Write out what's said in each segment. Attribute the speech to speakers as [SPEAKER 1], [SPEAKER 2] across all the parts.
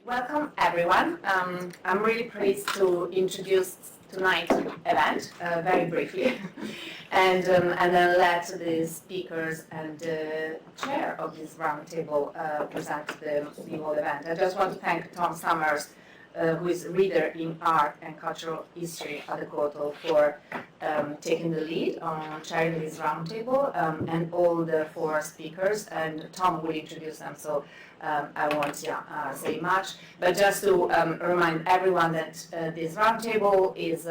[SPEAKER 1] Welcome everyone. I'm really pleased to introduce tonight's event very briefly, and then let the speakers and the chair of this roundtable present the whole event. I just want to thank Tom Stammers, who is reader in art and cultural history at the Courtauld, for taking the lead on chairing this roundtable, and all the four speakers, and Tom will introduce them, so I won't say much, but just to remind everyone that this roundtable is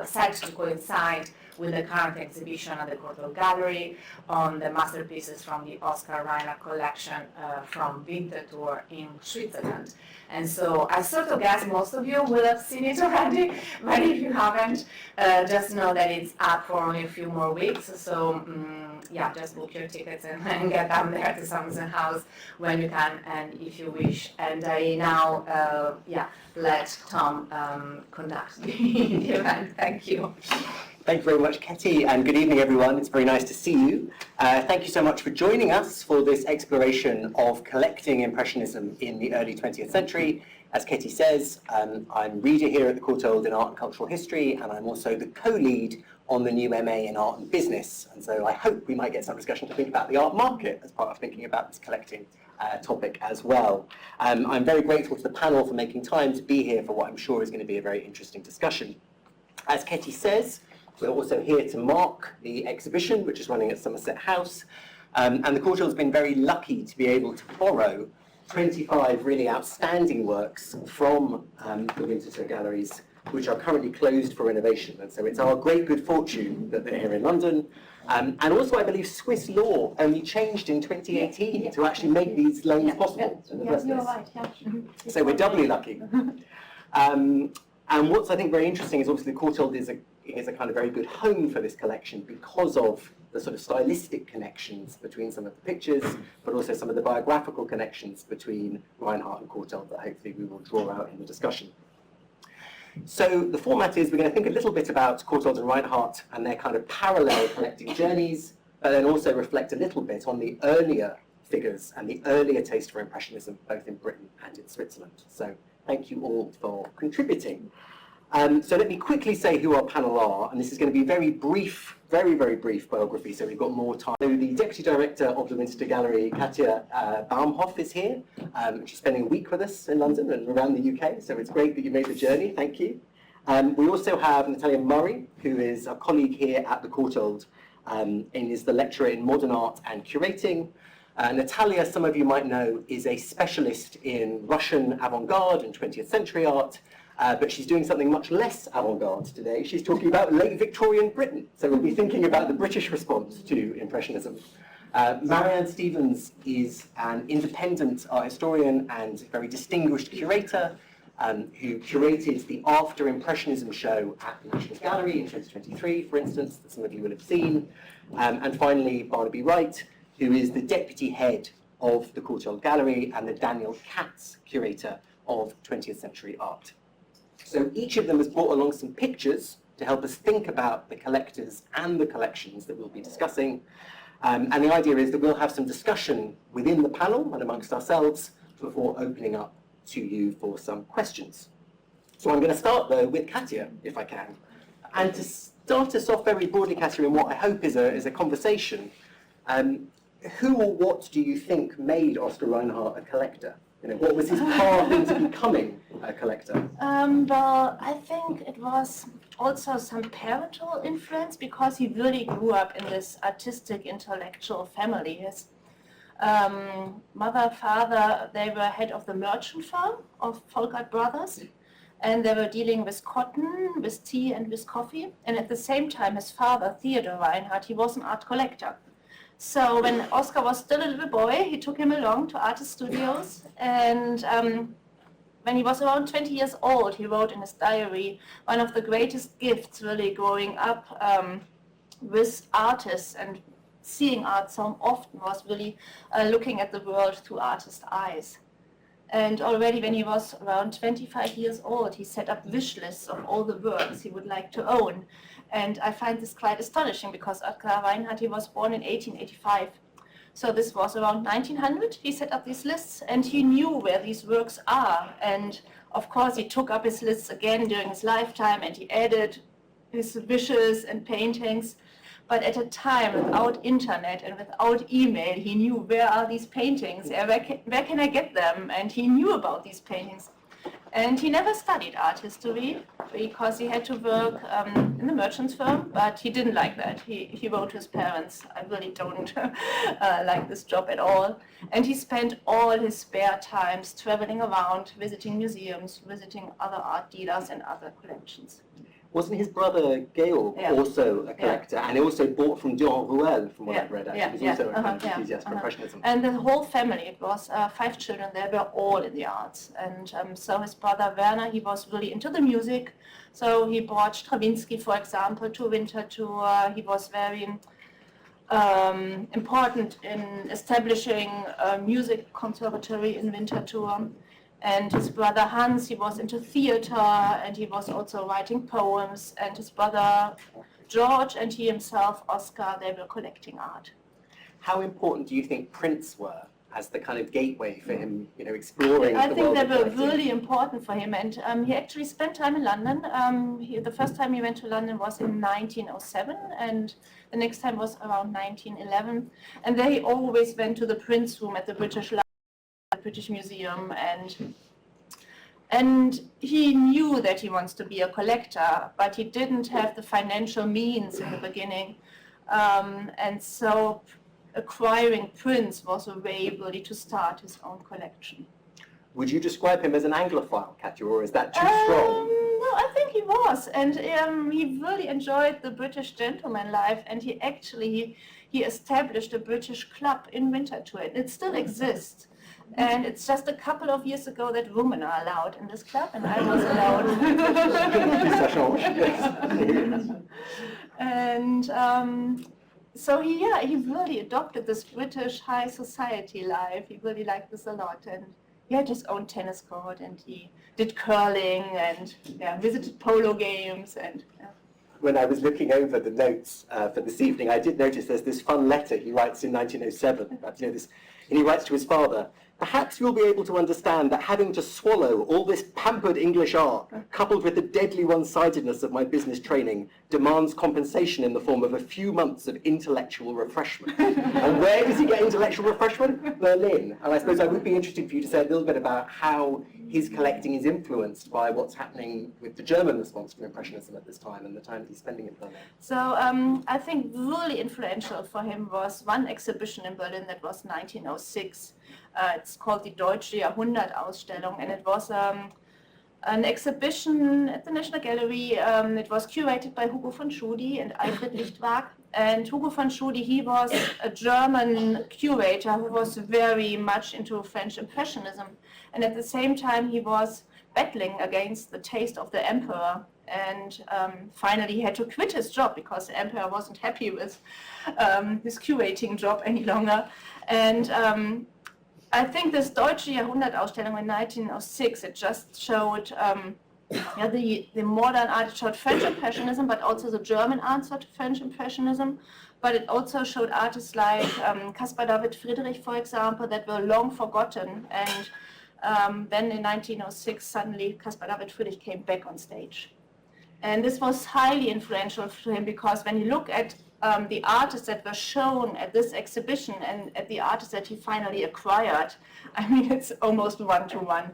[SPEAKER 1] set to coincide with the current exhibition at the Courtauld Gallery on the masterpieces from the Oskar Reinhart collection from Winterthur in Switzerland. And so I sort of guess most of you will have seen it already, but if you haven't, just know that it's up for only a few more weeks. So just book your tickets and get down there to Samuel House when you can and if you wish. And I now let Tom conduct the event. Thank you.
[SPEAKER 2] Thank you very much, Katja, and good evening, everyone. It's very nice to see you. Thank you so much for joining us for this exploration of collecting Impressionism in the early 20th century. As Katja says, I'm reader here at the Courtauld in Art and Cultural History, and I'm also the co-lead on the new MA in Art and Business. And so I hope we might get some discussion to think about the art market as part of thinking about this collecting topic as well. I'm very grateful to the panel for making time to be here for what I'm sure is going to be a very interesting discussion. As Katja says, we're also here to mark the exhibition, which is running at Somerset House. And the Courtauld's been very lucky to be able to borrow 25 really outstanding works from the Winterthur galleries, which are currently closed for renovation. And so it's our great good fortune that they're here in London. And also, I believe Swiss law only changed in 2018 to actually make these loans possible.
[SPEAKER 3] Yes, you're right. Yeah.
[SPEAKER 2] So we're doubly lucky. And what's, I think, very interesting is obviously the Courtauld is a kind of very good home for this collection because of the sort of stylistic connections between some of the pictures, but also some of the biographical connections between Reinhart and Courtauld that hopefully we will draw out in the discussion. So the format is we're going to think a little bit about Courtauld and Reinhart and their kind of parallel collecting journeys, but then also reflect a little bit on the earlier figures and the earlier taste for Impressionism, both in Britain and in Switzerland. So thank you all for contributing. So let me quickly say who our panel are, and this is going to be very brief, very, very brief biography, so we've got more time. So the Deputy Director of the Winterthur Gallery, Katja Baumhoff, is here. She's spending a week with us in London and around the UK, so it's great that you made the journey, thank you. We also have Natalia Murray, who is a colleague here at the Courtauld, and is the lecturer in modern art and curating. Natalia, some of you might know, is a specialist in Russian avant-garde and 20th century art, but she's doing something much less avant-garde today. She's talking about late Victorian Britain. So we'll be thinking about the British response to Impressionism. MaryAnne Stevens is an independent art historian and very distinguished curator who curated the After Impressionism show at the National Gallery in 2023, for instance, that some of you will have seen. And finally, Barnaby Wright, who is the deputy head of the Courtauld Gallery and the Daniel Katz curator of 20th century art. So each of them has brought along some pictures to help us think about the collectors and the collections that we'll be discussing. And the idea is that we'll have some discussion within the panel and amongst ourselves before opening up to you for some questions. So I'm going to start, though, with Katja, if I can. And to start us off very broadly, Katja, in what I hope is a conversation, who or what do you think made Oskar Reinhart a collector? You know, what was his path into becoming a collector?
[SPEAKER 3] Well, I think it was also some parental influence because he really grew up in this artistic, intellectual family. His mother, father, they were head of the merchant firm of Volkert Brothers, and they were dealing with cotton, with tea, and with coffee. And at the same time, his father, Theodor Reinhart, he was an art collector. So when Oskar was still a little boy, he took him along to artist studios, and when he was around 20 years old, he wrote in his diary, one of the greatest gifts really growing up with artists and seeing art so often was really looking at the world through artist eyes. And already when he was around 25 years old, he set up wish lists of all the works he would like to own. And I find this quite astonishing because Oskar Reinhart, he was born in 1885. So this was around 1900. He set up these lists, and he knew where these works are. And of course, he took up his lists again during his lifetime, and he added his wishes and paintings. But at a time without internet and without email, he knew where are these paintings, where can I get them? And he knew about these paintings. And he never studied art history because he had to work in the merchant's firm, but he didn't like that. He wrote to his parents, I really don't like this job at all. And he spent all his spare times traveling around, visiting museums, visiting other art dealers and other collections.
[SPEAKER 2] Wasn't his brother Georg also a collector, and he also bought from Römerholz, from what I've read, actually. He was also an enthusiast for Impressionism.
[SPEAKER 3] And the whole family, it was 5 children, they were all in the arts. And so his brother Werner, he was really into the music. So he brought Stravinsky, for example, to Winterthur. He was very important in establishing a music conservatory in Winterthur. And his brother Hans, he was into theater, and he was also writing poems. And his brother George and he himself, Oskar, they were collecting art.
[SPEAKER 2] How important do you think prints were as the kind of gateway for him, you know, exploring
[SPEAKER 3] I
[SPEAKER 2] the
[SPEAKER 3] think
[SPEAKER 2] world
[SPEAKER 3] they
[SPEAKER 2] of
[SPEAKER 3] were
[SPEAKER 2] collecting?
[SPEAKER 3] really important for him. And he actually spent time in London. The first time he went to London was in 1907, and the next time was around 1911. And there he always went to the prints room at the British Museum, and he knew that he wants to be a collector, but he didn't have the financial means in the beginning, and so acquiring prints was a way really to start his own collection.
[SPEAKER 2] Would you describe him as an Anglophile, Katja, or is that too strong?
[SPEAKER 3] No, I think he was, and he really enjoyed the British gentleman life, and he established a British club in Winterthur, and it still exists. And it's just a couple of years ago that women are allowed in this club, and I was allowed. And so he really adopted this British high society life. He really liked this a lot, and he had his own tennis court, and he did curling, and visited polo games, and.
[SPEAKER 2] When I was looking over the notes for this evening, I did notice there's this fun letter he writes in 1907. And he writes to his father, "Perhaps you'll be able to understand that having to swallow all this pampered English art, coupled with the deadly one-sidedness of my business training, demands compensation in the form of a few months of intellectual refreshment." And where does he get intellectual refreshment? Berlin. And I suppose I would be interested for you to say a little bit about how his collecting is influenced by what's happening with the German response to Impressionism at this time and the time that he's spending in Berlin.
[SPEAKER 3] So I think really influential for him was one exhibition in Berlin that was 1906. It's called the Deutsche Jahrhundertausstellung, and it was an exhibition at the National Gallery. It was curated by Hugo von Schudy and Alfred Lichtwag. And Hugo von Schudy, he was a German curator who was very much into French Impressionism. And at the same time, he was battling against the taste of the emperor. And finally, he had to quit his job because the emperor wasn't happy with his curating job any longer. And I think this Deutsche Jahrhundertausstellung in 1906, it just showed the modern art. It showed French Impressionism, but also the German answer to French Impressionism. But it also showed artists like Caspar David Friedrich, for example, that were long forgotten. And then in 1906, suddenly Caspar David Friedrich came back on stage. And this was highly influential for him because when you look at the artists that were shown at this exhibition and at the artists that he finally acquired, I mean, it's almost one-to-one.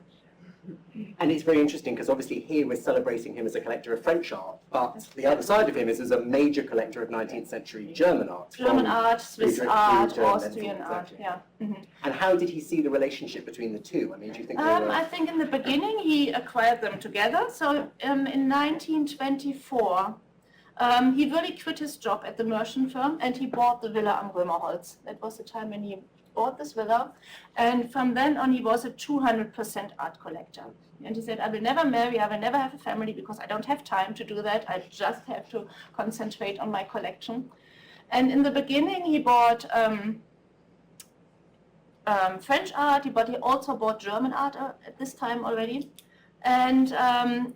[SPEAKER 2] And it's very interesting because obviously here we're celebrating him as a collector of French art, but the other side of him is as a major collector of 19th century German art.
[SPEAKER 3] German art, Swiss art,
[SPEAKER 2] German,
[SPEAKER 3] Austrian art, yeah. Mm-hmm.
[SPEAKER 2] And how did he see the relationship between the two? I mean, do you think they were...
[SPEAKER 3] I think in the beginning he acquired them together. So in 1924, he really quit his job at the merchant firm and he bought the villa am Römerholz. That was the time when he bought this villa, and from then on he was a 200% art collector. And he said, I will never marry, I will never have a family because I don't have time to do that. I just have to concentrate on my collection. And in the beginning he bought French art, but he also bought German art at this time already. And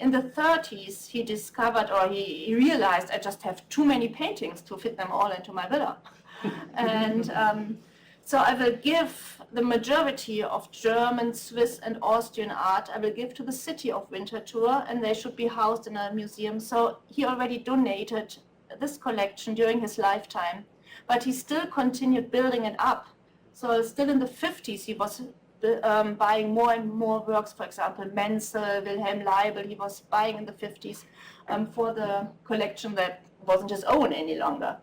[SPEAKER 3] in the 30s he discovered, or he realized, I just have too many paintings to fit them all into my villa. And So I will give the majority of German, Swiss and Austrian art, I will give to the city of Winterthur, and they should be housed in a museum. So he already donated this collection during his lifetime, but he still continued building it up. So still in the 50s he was buying more and more works, for example, Menzel, Wilhelm Leibel, he was buying in the 50s for the collection that wasn't his own any longer.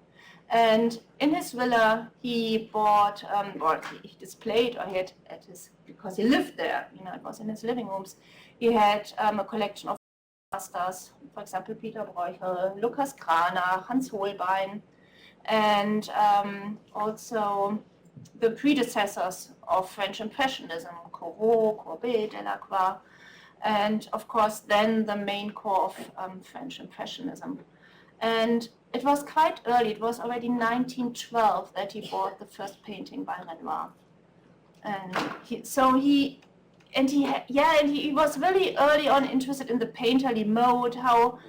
[SPEAKER 3] And in his villa, he bought, or he displayed, or he had at his, because he lived there, you know, it was in his living rooms, he had a collection of masters, for example, Peter Bruegel, Lucas Cranach, Hans Holbein, and also the predecessors of French Impressionism, Corot, Courbet, Delacroix, and of course then the main core of French Impressionism. And it was quite early, it was already 1912 that he bought the first painting by Renoir. And he was really early on interested in the painterly mode, how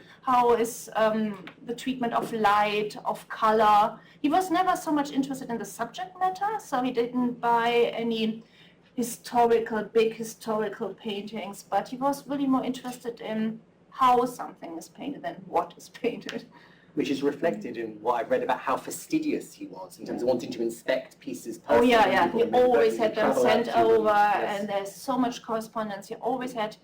[SPEAKER 3] is the treatment of light, of color. He was never so much interested in the subject matter, so he didn't buy any big historical paintings, but he was really more interested in how something is painted than what is painted.
[SPEAKER 2] Which is reflected in what I've read about how fastidious he was in terms of wanting to inspect pieces
[SPEAKER 3] Oh
[SPEAKER 2] personally.
[SPEAKER 3] yeah, he always had them sent over,
[SPEAKER 2] yes.
[SPEAKER 3] and there's so much correspondence. He always had,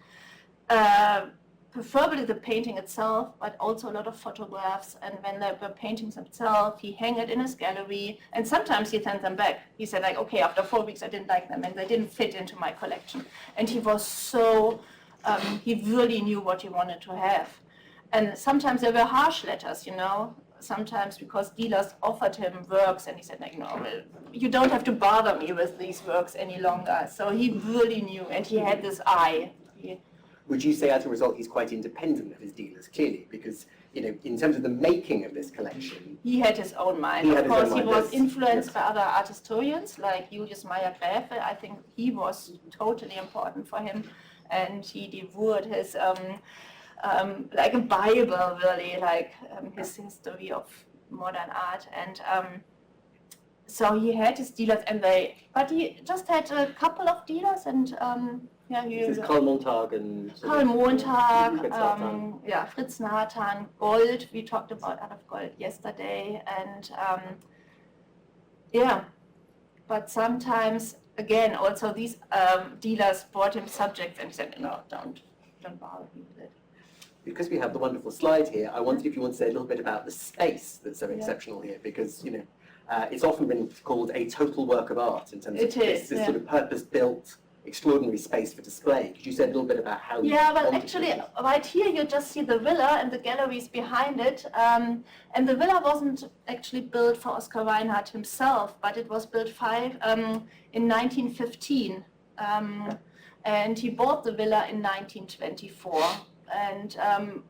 [SPEAKER 3] preferably the painting itself, but also a lot of photographs, and when there were paintings himself, he hung it in his gallery, and sometimes he sent them back. He said like, okay, after 4 weeks I didn't like them, and they didn't fit into my collection. And he was so, he really knew what he wanted to have. And sometimes there were harsh letters, you know, sometimes because dealers offered him works and he said, like, no, well, you don't have to bother me with these works any longer. So he really knew, and he had this eye.
[SPEAKER 2] Would you say as a result he's quite independent of his dealers, clearly? Because, you know, in terms of the making of this collection...
[SPEAKER 3] He had his own mind. Of course, he was influenced by other art historians, like Julius Meyer-Gräfe. I think he was totally important for him, and he devoured his... like a Bible, really, like his history of modern art. And so he had his dealers, but he just had a couple of dealers, and
[SPEAKER 2] This is Karl Montag and...
[SPEAKER 3] Karl Montag,
[SPEAKER 2] Fritz
[SPEAKER 3] Fritz Nathan, Gold, we talked about Adolf Gold yesterday, and but sometimes, again, also these dealers brought him subjects and he said, no, don't bother me with it.
[SPEAKER 2] Because we have the wonderful slide here, I wondered if you want to say a little bit about the space that's so exceptional here, because, you know, it's often been called a total work of art in terms of this sort of purpose-built, extraordinary space for display. Could you say a little bit about how you...
[SPEAKER 3] Yeah, well, actually, right here you just see the villa and the galleries behind it. And the villa wasn't actually built for Oskar Reinhart himself, but it was built in 1915. And he bought the villa in 1924. And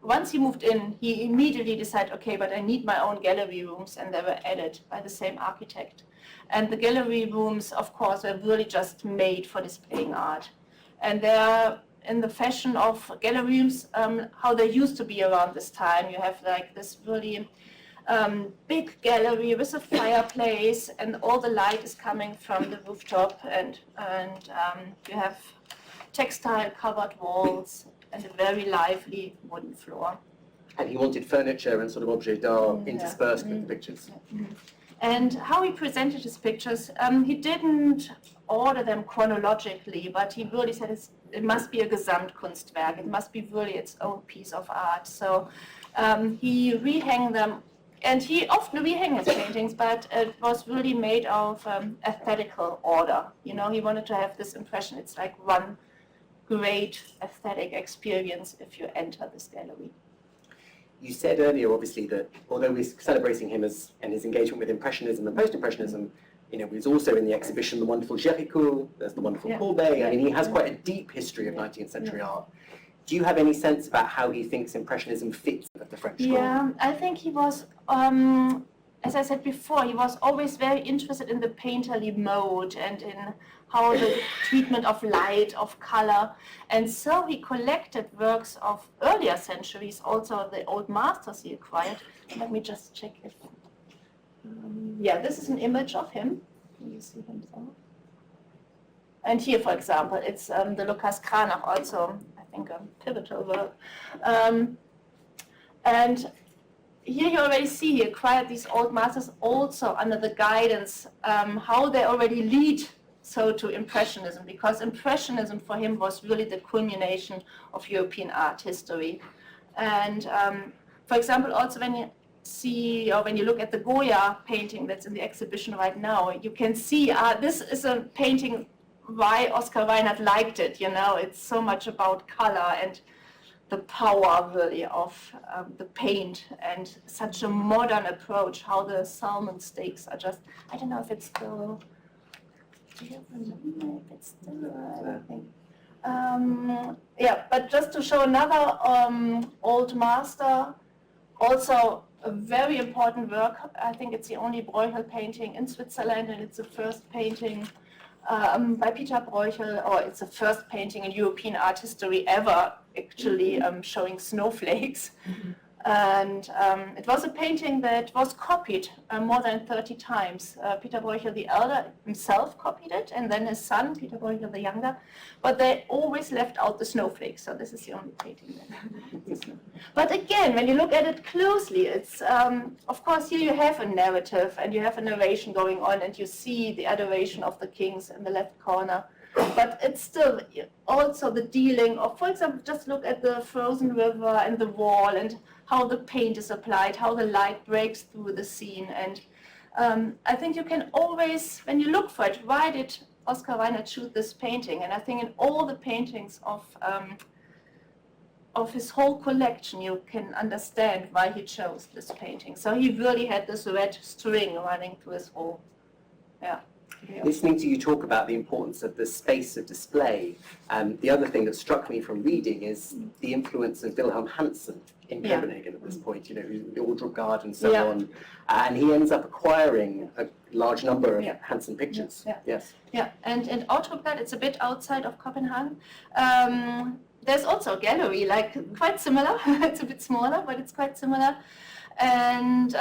[SPEAKER 3] once he moved in, he immediately decided, okay, but I need my own gallery rooms, and they were added by the same architect. And the gallery rooms, of course, were really just made for displaying art. And they're in the fashion of gallery rooms, how they used to be around this time. You have like this really big gallery with a fireplace, and all the light is coming from the rooftop, and you have textile covered walls and a very lively wooden floor.
[SPEAKER 2] And he wanted furniture and sort of objets d'art interspersed with the pictures.
[SPEAKER 3] And how he presented his pictures, he didn't order them chronologically, but he really said it must be a Gesamtkunstwerk, it must be really its own piece of art. So he rehang them, and he often rehang his paintings, but it was really made of aesthetical order. You know, he wanted to have this impression, it's like one great aesthetic experience if you enter this gallery.
[SPEAKER 2] You said earlier, obviously, that although we're celebrating him and his engagement with Impressionism and Post-Impressionism, you know, he's also in the exhibition the wonderful Géricault, there's the wonderful Courbet. I mean, he has quite a deep history of 19th century art. Do you have any sense about how he thinks Impressionism fits with the French school?
[SPEAKER 3] Yeah, I think he was, as I said before, he was always very interested in the painterly mode and in how the treatment of light, of color. And so he collected works of earlier centuries, also the old masters he acquired. Let me just check it. Yeah, this is an image of him. Do you see himself? And here, for example, it's the Lucas Cranach, also, I think, a pivotal work. And here you already see he acquired these old masters also under the guidance, how they already lead so to Impressionism, because Impressionism for him was really the culmination of European art history. And for example, also when you see, or when you look at the Goya painting that's in the exhibition right now, you can see this is a painting why Oskar Reinhart liked it, you know, it's so much about color and the power really of the paint and such a modern approach, how the salmon steaks are just, I don't know if it's still, it's still, I think. Yeah, but just to show another old master, also a very important work. I think it's the only Bruegel painting in Switzerland, and it's the first painting by Peter Bruegel, or it's the first painting in European art history ever actually showing snowflakes. Mm-hmm. And it was a painting that was copied more than 30 times. Peter Bruegel the elder himself copied it, and then his son, Peter Bruegel the younger, but they always left out the snowflakes, so this is the only painting that. But again, when you look at it closely, it's, of course, here you have a narrative, and you have a narration going on, and you see the adoration of the kings in the left corner. But it's still also the dealing of, for example, just look at the frozen river and the wall and how the paint is applied, how the light breaks through the scene. And I think you can always, when you look for it, why did Oskar Reinhart choose this painting? And I think in all the paintings of his whole collection, you can understand why he chose this painting. So he really had this red string running through his whole, yeah.
[SPEAKER 2] Listening to you talk about the importance of the space of display, the other thing that struck me from reading is the influence of Wilhelm Hansen in Copenhagen at this point, you know, the Ordrupgarde and so on. And he ends up acquiring a large number of Hansen pictures. Yes.
[SPEAKER 3] Yeah, and in Ordrupgarde, it's a bit outside of Copenhagen. There's also a gallery, like quite similar. It's a bit smaller, but it's quite similar. And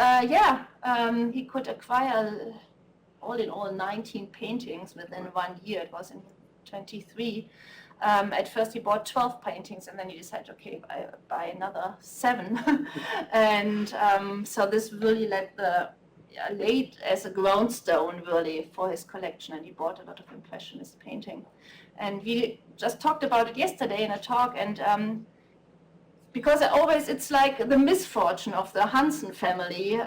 [SPEAKER 3] he could acquire all in all 19 paintings within 1 year. It was in 23. At first he bought 12 paintings, and then he decided, okay, I buy another 7. And so this really laid as a groundstone really for his collection, and he bought a lot of Impressionist painting. And we just talked about it yesterday in a talk, and because it's like the misfortune of the Hansen family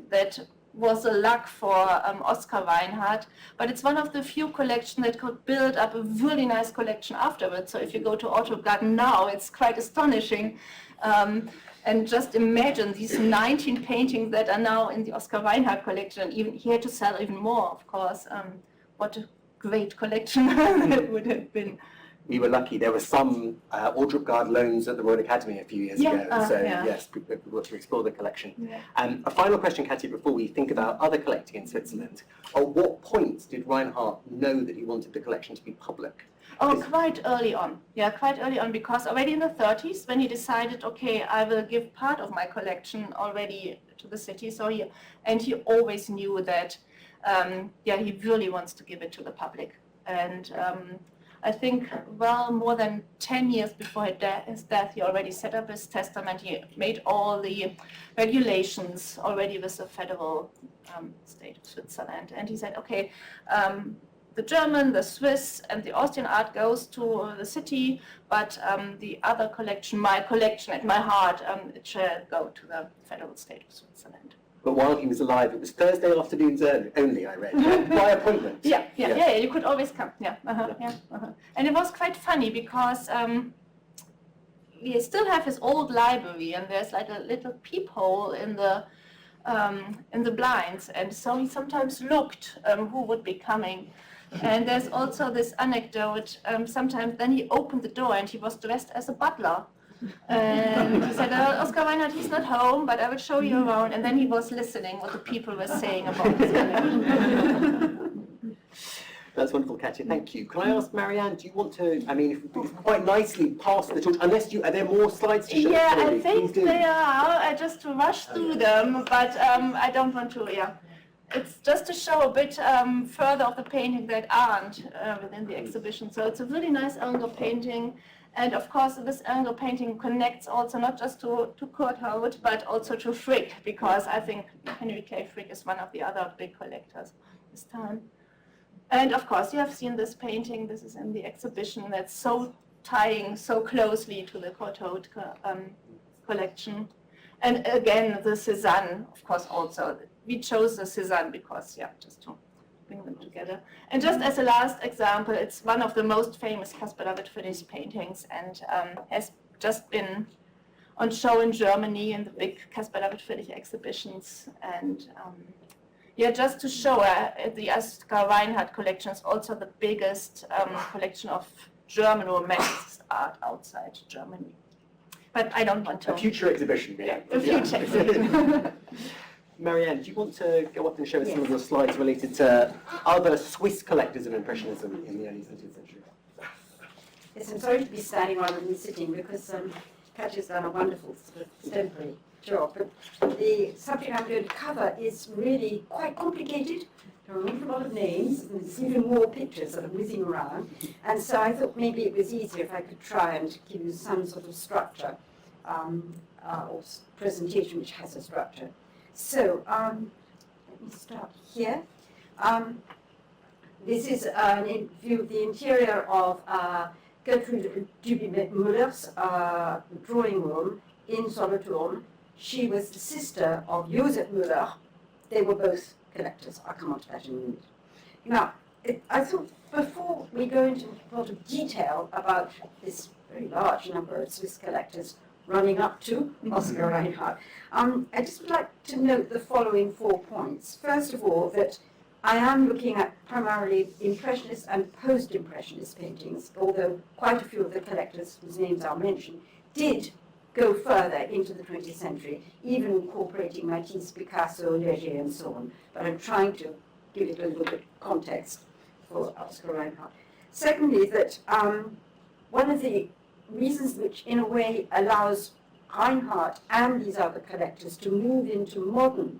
[SPEAKER 3] that was a luck for Oskar Reinhart, but it's one of the few collections that could build up a really nice collection afterwards. So if you go to Ordrupgarde now, it's quite astonishing. And just imagine these 19 paintings that are now in the Oskar Reinhart collection. Even he had to sell even more, of course. What a great collection that would have been.
[SPEAKER 2] We were lucky. There were some Ordrupgarde loans at the Royal Academy a few years ago. So yes, we got to explore the collection. Yeah. A final question, Katja, before we think about other collecting in Switzerland. At what point did Reinhart know that he wanted the collection to be public?
[SPEAKER 3] Oh, quite early on. Yeah, quite early on, because already in the 30s, when he decided, okay, I will give part of my collection already to the city. So he always knew that, he really wants to give it to the public. And I think, well, more than 10 years before his death, he already set up his testament. He made all the regulations already with the federal state of Switzerland. And he said, okay, the German, the Swiss, and the Austrian art goes to the city, but the other collection, my collection at my heart, it shall go to the federal state of Switzerland.
[SPEAKER 2] But while he was alive, it was Thursday afternoons only, I read, by appointment.
[SPEAKER 3] Yeah, you could always come. And it was quite funny because we still have his old library, and there's like a little peephole in the blinds, and so he sometimes looked who would be coming. And there's also this anecdote, sometimes then he opened the door and he was dressed as a butler. And he said, Oskar Reinhart, he's not home, but I will show you around. And then he was listening what the people were saying about his collection.
[SPEAKER 2] That's wonderful, Katja. Thank you. Can I ask MaryAnne, do you want to, I mean, if we could quite nicely pass the torch, unless are there more slides to show?
[SPEAKER 3] Yeah, I think they are. I just rush through them, but I don't want to, it's just to show a bit further of the painting that aren't within the exhibition. So it's a really nice angle painting. And of course, this angle painting connects also not just to Courtauld, but also to Frick, because I think Henry K. Frick is one of the other big collectors this time. And of course, you have seen this painting. This is in the exhibition that's so tying so closely to the Courtauld collection. And again, the Cézanne, of course, also. We chose the Cézanne because, yeah, just to bring them together. And just as a last example, it's one of the most famous Caspar David Friedrich paintings and has just been on show in Germany in the big Caspar David Friedrich exhibitions. And yeah, just to show the Oskar Reinhart collection is also the biggest collection of German Romantic art outside Germany. But I don't want to.
[SPEAKER 2] A future exhibition.
[SPEAKER 3] Yeah, a future exhibition.
[SPEAKER 2] MaryAnne, do you want to go up and show us some of your slides related to other Swiss collectors of Impressionism in the early 20th century?
[SPEAKER 4] Yes, I'm sorry to be standing rather than sitting because Katja's done a wonderful sort of temporary job. But the subject I'm going to cover is really quite complicated. There are an awful lot of names, and there's even more pictures that are whizzing around. And so I thought maybe it was easier if I could try and give you some sort of structure or presentation which has a structure. So let me start here. This is an view of the interior of Gertrude Dubimüller's drawing room in Solothurn. She was the sister of Josef Müller. They were both collectors. I'll come on to that in a minute. Now, I thought before we go into a lot of detail about this very large number of Swiss collectors running up to Oskar Reinhart, I just would like to note the following 4 points. First of all, that I am looking at primarily Impressionist and Post-Impressionist paintings, although quite a few of the collectors whose names are mentioned did go further into the 20th century, even incorporating Matisse, Picasso, Léger, and so on. But I'm trying to give it a little bit of context for Oskar Reinhart. Secondly, that one of the reasons which, in a way, allows Reinhart and these other collectors to move into modern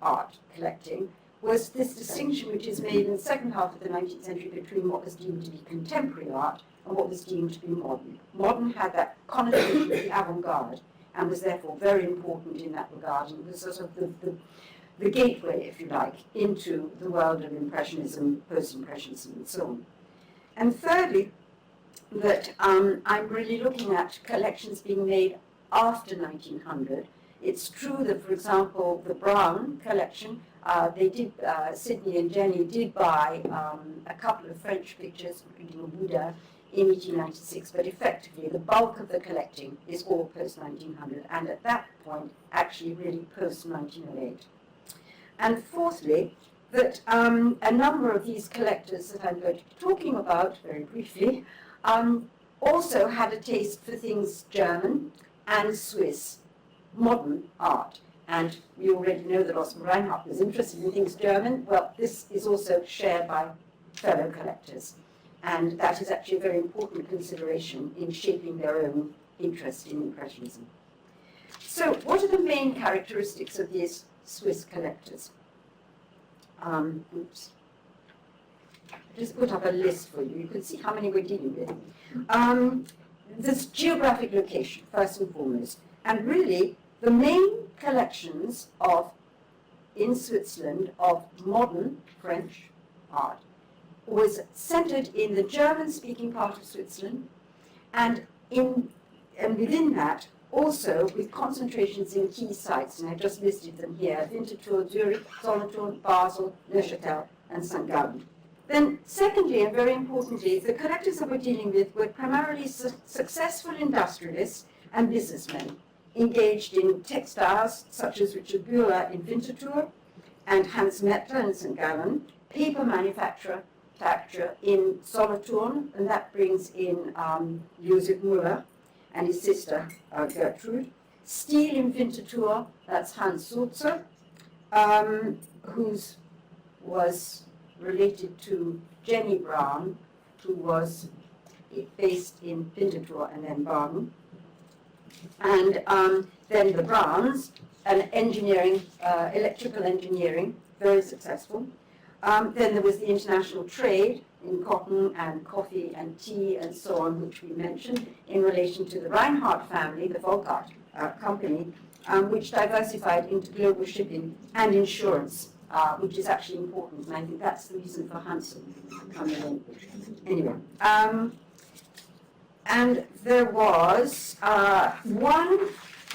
[SPEAKER 4] art collecting was this distinction which is made in the second half of the 19th century between what was deemed to be contemporary art and what was deemed to be modern. Modern had that connotation of the avant-garde and was therefore very important in that regard, and was sort of the gateway, if you like, into the world of Impressionism, Post-Impressionism, and so on. And thirdly, that I'm really looking at collections being made after 1900. It's true that, for example, the Brown collection, they did, Sydney and Jenny did buy a couple of French pictures, including a Buddha, in 1896, but effectively the bulk of the collecting is all post-1900, and at that point, actually really post-1908. And fourthly, that a number of these collectors that I'm going to be talking about very briefly also had a taste for things German and Swiss, modern art. And we already know that Oskar Reinhart was interested in things German. Well, this is also shared by fellow collectors. And that is actually a very important consideration in shaping their own interest in Impressionism. So what are the main characteristics of these Swiss collectors? Oops. Just put up a list for you. You can see how many we're dealing with. This geographic location, first and foremost. And really, the main collections in Switzerland of modern French art was centered in the German-speaking part of Switzerland, and within that, also with concentrations in key sites, and I just listed them here: Winterthur, Zurich, Solothurn, Basel, Neuchâtel, and St. Gallen. Then, secondly, and very importantly, the collectors that we're dealing with were primarily successful industrialists and businessmen engaged in textiles, such as Richard Bühler in Winterthur and Hans Mettler in St. Gallen, paper manufacture in Solothurn, and that brings in Josef Müller and his sister Gertrude. Steel in Winterthur, that's Hans Sulzer, who was related to Jenny Brown, who was based in Winterthur and then Baden. And then the Browns, and engineering, electrical engineering, very successful. Then there was the international trade in cotton and coffee and tea and so on, which we mentioned, in relation to the Reinhart family, the Volkart company, which diversified into global shipping and insurance, which is actually important, and I think that's the reason for Hansen coming in. Anyway, and there was one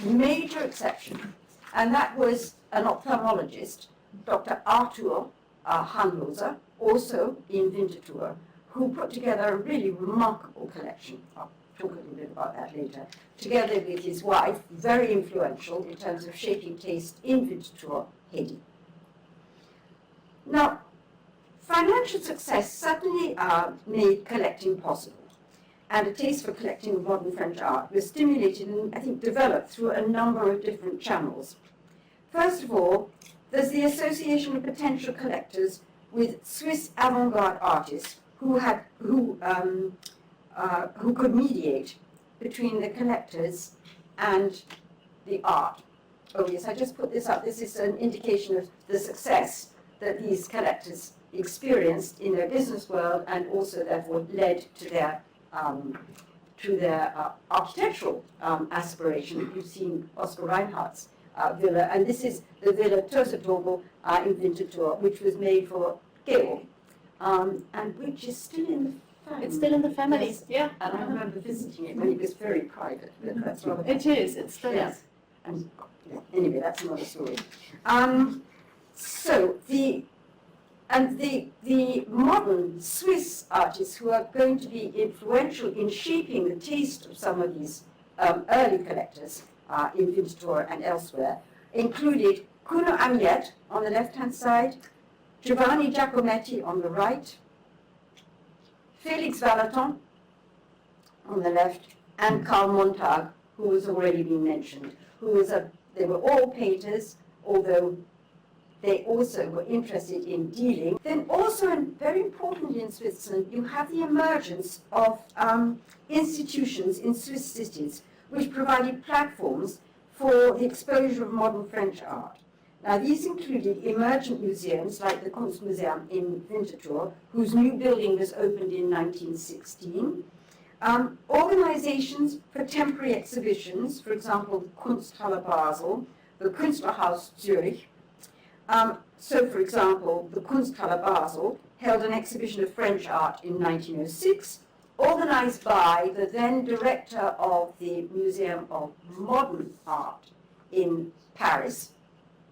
[SPEAKER 4] major exception, and that was an ophthalmologist, Dr. Arthur Handloser, also in Winterthur, who put together a really remarkable collection. I'll talk a little bit about that later. Together with his wife, very influential in terms of shaping taste in Winterthur, Hedy. Now, financial success certainly made collecting possible, and a taste for collecting modern French art was stimulated and, I think, developed through a number of different channels. First of all, there's the association of potential collectors with Swiss avant-garde artists who could mediate between the collectors and the art. Oh yes, I just put this up. This is an indication of the success that these collectors experienced in their business world, and also therefore led to their architectural aspiration. You've seen Oskar Reinhart's villa, and this is the Villa Tosetogo in Winterthur, which was made for Georg, and which is still in the family.
[SPEAKER 3] It's still in the family,
[SPEAKER 4] Yes.
[SPEAKER 3] yeah.
[SPEAKER 4] And I remember visiting it when it was very private, but that's rather
[SPEAKER 3] It is, it still
[SPEAKER 4] yes.
[SPEAKER 3] is.
[SPEAKER 4] And anyway, that's another story. So the modern Swiss artists who are going to be influential in shaping the taste of some of these early collectors in Winterthur and elsewhere included Kuno Amiet on the left-hand side, Giovanni Giacometti on the right, Felix Vallotton on the left, and Carl Montag, who has already been mentioned, they were all painters, although they also were interested in dealing. Then also, and very importantly in Switzerland, you have the emergence of institutions in Swiss cities which provided platforms for the exposure of modern French art. Now, these included emergent museums like the Kunstmuseum in Winterthur, whose new building was opened in 1916, organizations for temporary exhibitions, for example, the Kunsthalle Basel, the Künstlerhaus Zürich. So, for example, the Kunsthalle Basel held an exhibition of French art in 1906, organized by the then director of the Museum of Modern Art in Paris,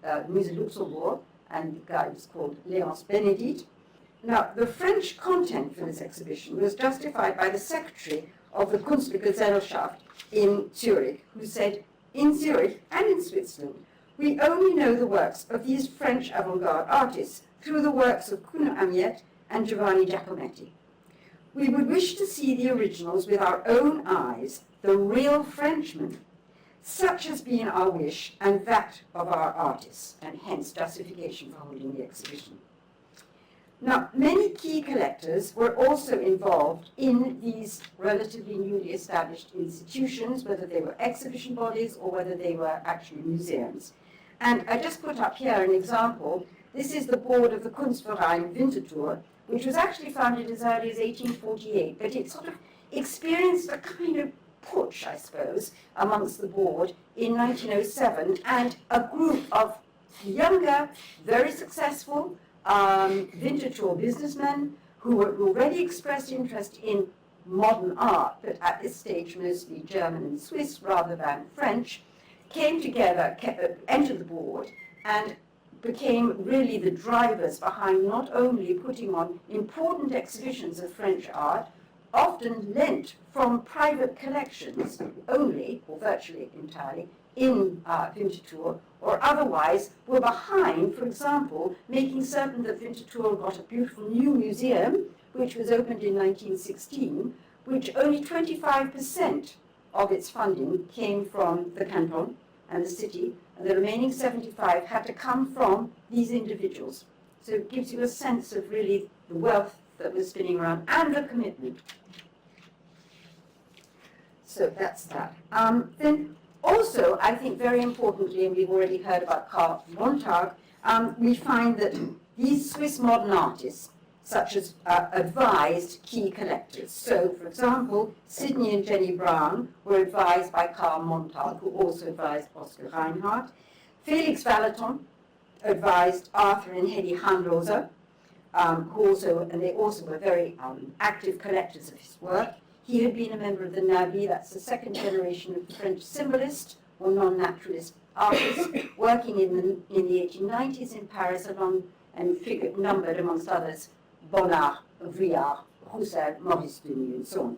[SPEAKER 4] Musée Luxembourg, and the guy was called Léonce Benedict. Now, the French content for this exhibition was justified by the secretary of the Kunstgesellschaft in Zurich, who said, in Zurich and in Switzerland, we only know the works of these French avant-garde artists through the works of Kuno Amiet and Giovanni Giacometti. We would wish to see the originals with our own eyes, the real Frenchmen. Such has been our wish and that of our artists, and hence justification for holding the exhibition. Now, many key collectors were also involved in these relatively newly established institutions, whether they were exhibition bodies or whether they were actually museums. And I just put up here an example. This is the board of the Kunstverein Winterthur, which was actually founded as early as 1848, but it sort of experienced a kind of putsch, I suppose, amongst the board in 1907, and a group of younger, very successful Winterthur businessmen who had already expressed interest in modern art, but at this stage mostly German and Swiss rather than French, came together, entered the board, and became really the drivers behind not only putting on important exhibitions of French art, often lent from private collections only, or virtually entirely, in Winterthur, or otherwise were behind, for example, making certain that Winterthur got a beautiful new museum, which was opened in 1916, which only 25% of its funding came from the canton and the city, and the remaining 75% had to come from these individuals. So it gives you a sense of really the wealth that was spinning around and the commitment. So that's that. Then also, I think very importantly, and we've already heard about Carl Montag, we find that these Swiss modern artists, such as advised key collectors. So, for example, Sidney and Jenny Brown were advised by Carl Montal, who also advised Oskar Reinhart. Felix Vallotton advised Arthur and Hedy Handloser, they also were very active collectors of his work. He had been a member of the Nabi, that's the second generation of French symbolist or non-naturalist artists, working in the 1890s in Paris and numbered amongst others Bonnard, Vuillard, Roussel, Maurice Denis, and so on.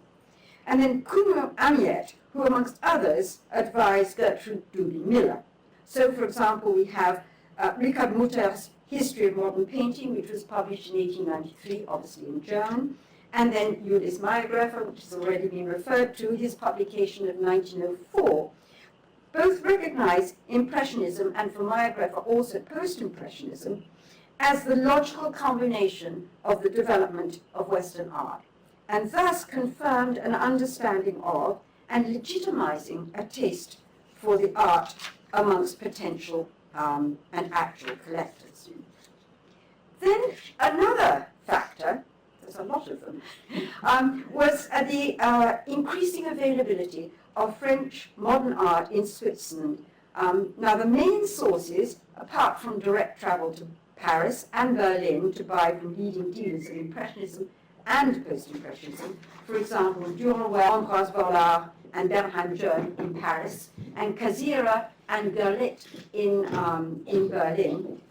[SPEAKER 4] And then Kuno Amiet, who amongst others advised Gertrude Duby Miller. So, for example, we have Richard Mutter's History of Modern Painting, which was published in 1893, obviously in German, and then Julius Mayrhofer, which has already been referred to, his publication of 1904. Both recognize Impressionism and, for Mayrhofer, also Post-Impressionism as the logical combination of the development of Western art, and thus confirmed an understanding of and legitimizing a taste for the art amongst potential and actual collectors. Then another factor, there's a lot of them, was the increasing availability of French modern art in Switzerland. Now the main sources, apart from direct travel to Paris and Berlin to buy from leading dealers of Impressionism and Post-Impressionism, for example, Durand-Well, Ambroise Vollard, and Bernheim Jeune in Paris, and Kazira and Gerlit in Berlin,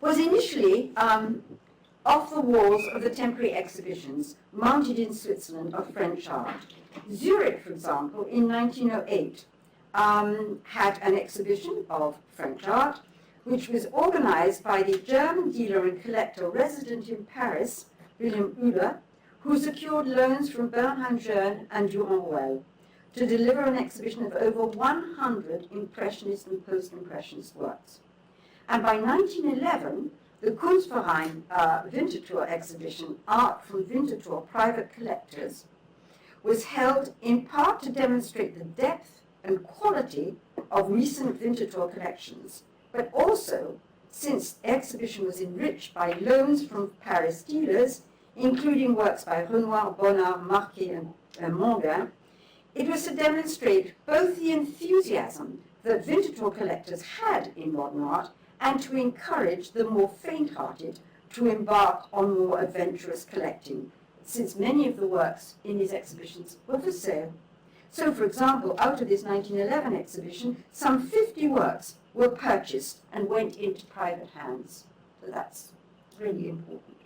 [SPEAKER 4] was initially off the walls of the temporary exhibitions mounted in Switzerland of French art. Zurich, for example, in 1908, had an exhibition of French art, which was organized by the German dealer and collector resident in Paris, Wilhelm Uller, who secured loans from Bernheim Jeune and Durand-Well to deliver an exhibition of over 100 Impressionist and Post-Impressionist works. And by 1911, the Kunstverein Winterthur exhibition, Art from Winterthur Private Collectors, was held in part to demonstrate the depth and quality of recent Winterthur collections, but also, since the exhibition was enriched by loans from Paris dealers, including works by Renoir, Bonnard, Marquet, and Mongain, it was to demonstrate both the enthusiasm that Winterthur collectors had in modern art and to encourage the more faint-hearted to embark on more adventurous collecting, since many of the works in these exhibitions were for sale. So, for example, out of this 1911 exhibition, some 50 works were purchased and went into private hands. So that's really important.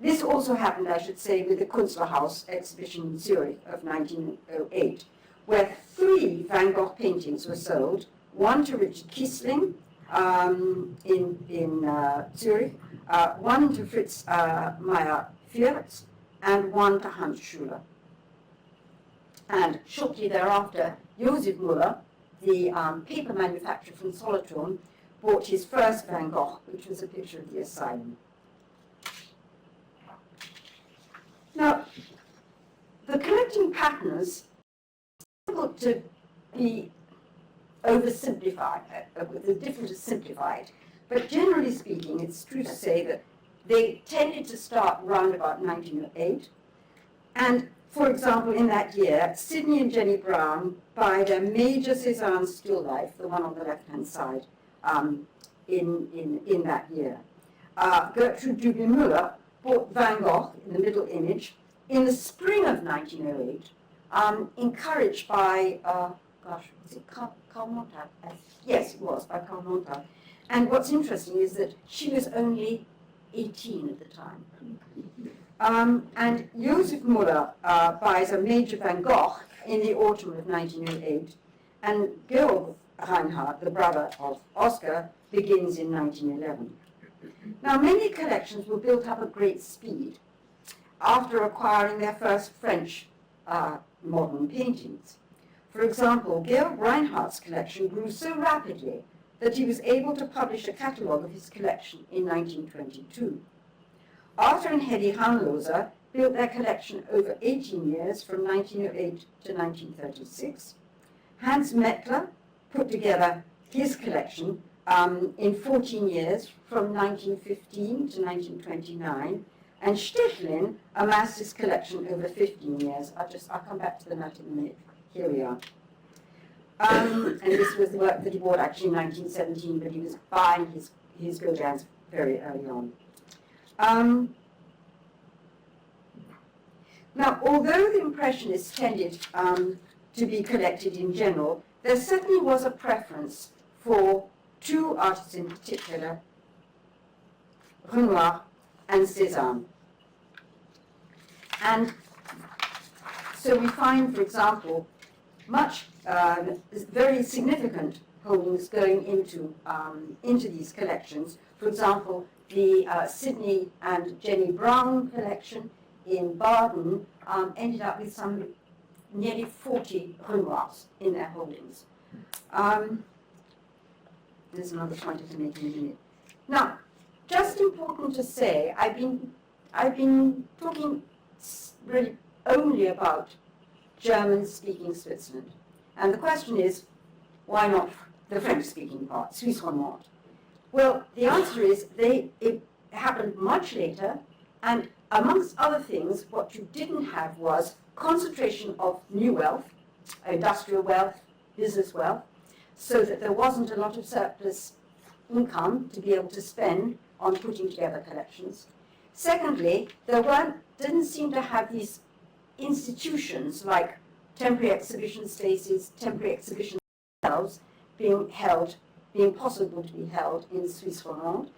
[SPEAKER 4] This also happened, I should say, with the Künstlerhaus exhibition in Zurich of 1908, where 3 Van Gogh paintings were sold, one to Richard Kissling in Zurich, one to Fritz Meyer-Fürth, and one to Hans Schuler. And shortly thereafter, Josef Müller, the paper manufacturer from Solothurn, bought his first Van Gogh, which was a picture of the asylum. Now, the collecting patterns are difficult to be oversimplified, they're difficult to simplify it, but generally speaking, it's true to say that they tended to start round about 1908, and for example, in that year, Sidney and Jenny Brown buy their major Cézanne still life, the one on the left-hand side, in that year. Gertrude Duby Müller bought Van Gogh in the middle image in the spring of 1908, encouraged by, was it Carl Montal? Yes, it was, by Carl Montal. And what's interesting is that she was only 18 at the time. And Josef Müller buys a major Van Gogh in the autumn of 1908, and Georg Reinhart, the brother of Oskar, begins in 1911. Now, many collections were built up at great speed after acquiring their first French modern paintings. For example, Georg Reinhardt's collection grew so rapidly that he was able to publish a catalogue of his collection in 1922. Arthur and Hedy Handloser built their collection over 18 years, from 1908 to 1936. Hans Mettler put together his collection in 14 years, from 1915 to 1929, and Stechlin amassed his collection over 15 years. I'll come back to the matter in a minute. Here we are. And this was the work that he bought actually in 1917, but he was buying his Gauguins very early on. Now, although the Impressionists tended to be collected in general, there certainly was a preference for two artists in particular, Renoir and Cézanne. And so we find, for example, much very significant holdings going into these collections. For example, the Sidney and Jenny Brown collection in Baden ended up with some nearly 40 Renoirs in their holdings. There's another point I can make in a minute. Now, just important to say, I've been talking really only about German-speaking Switzerland. And the question is, why not the French-speaking part, Suisse romande? Well, the answer is it happened much later, and amongst other things, what you didn't have was concentration of new wealth, industrial wealth, business wealth, so that there wasn't a lot of surplus income to be able to spend on putting together collections. Secondly, didn't seem to have these institutions like temporary exhibition spaces, temporary exhibition themselves being possible to be held in Suisse romande.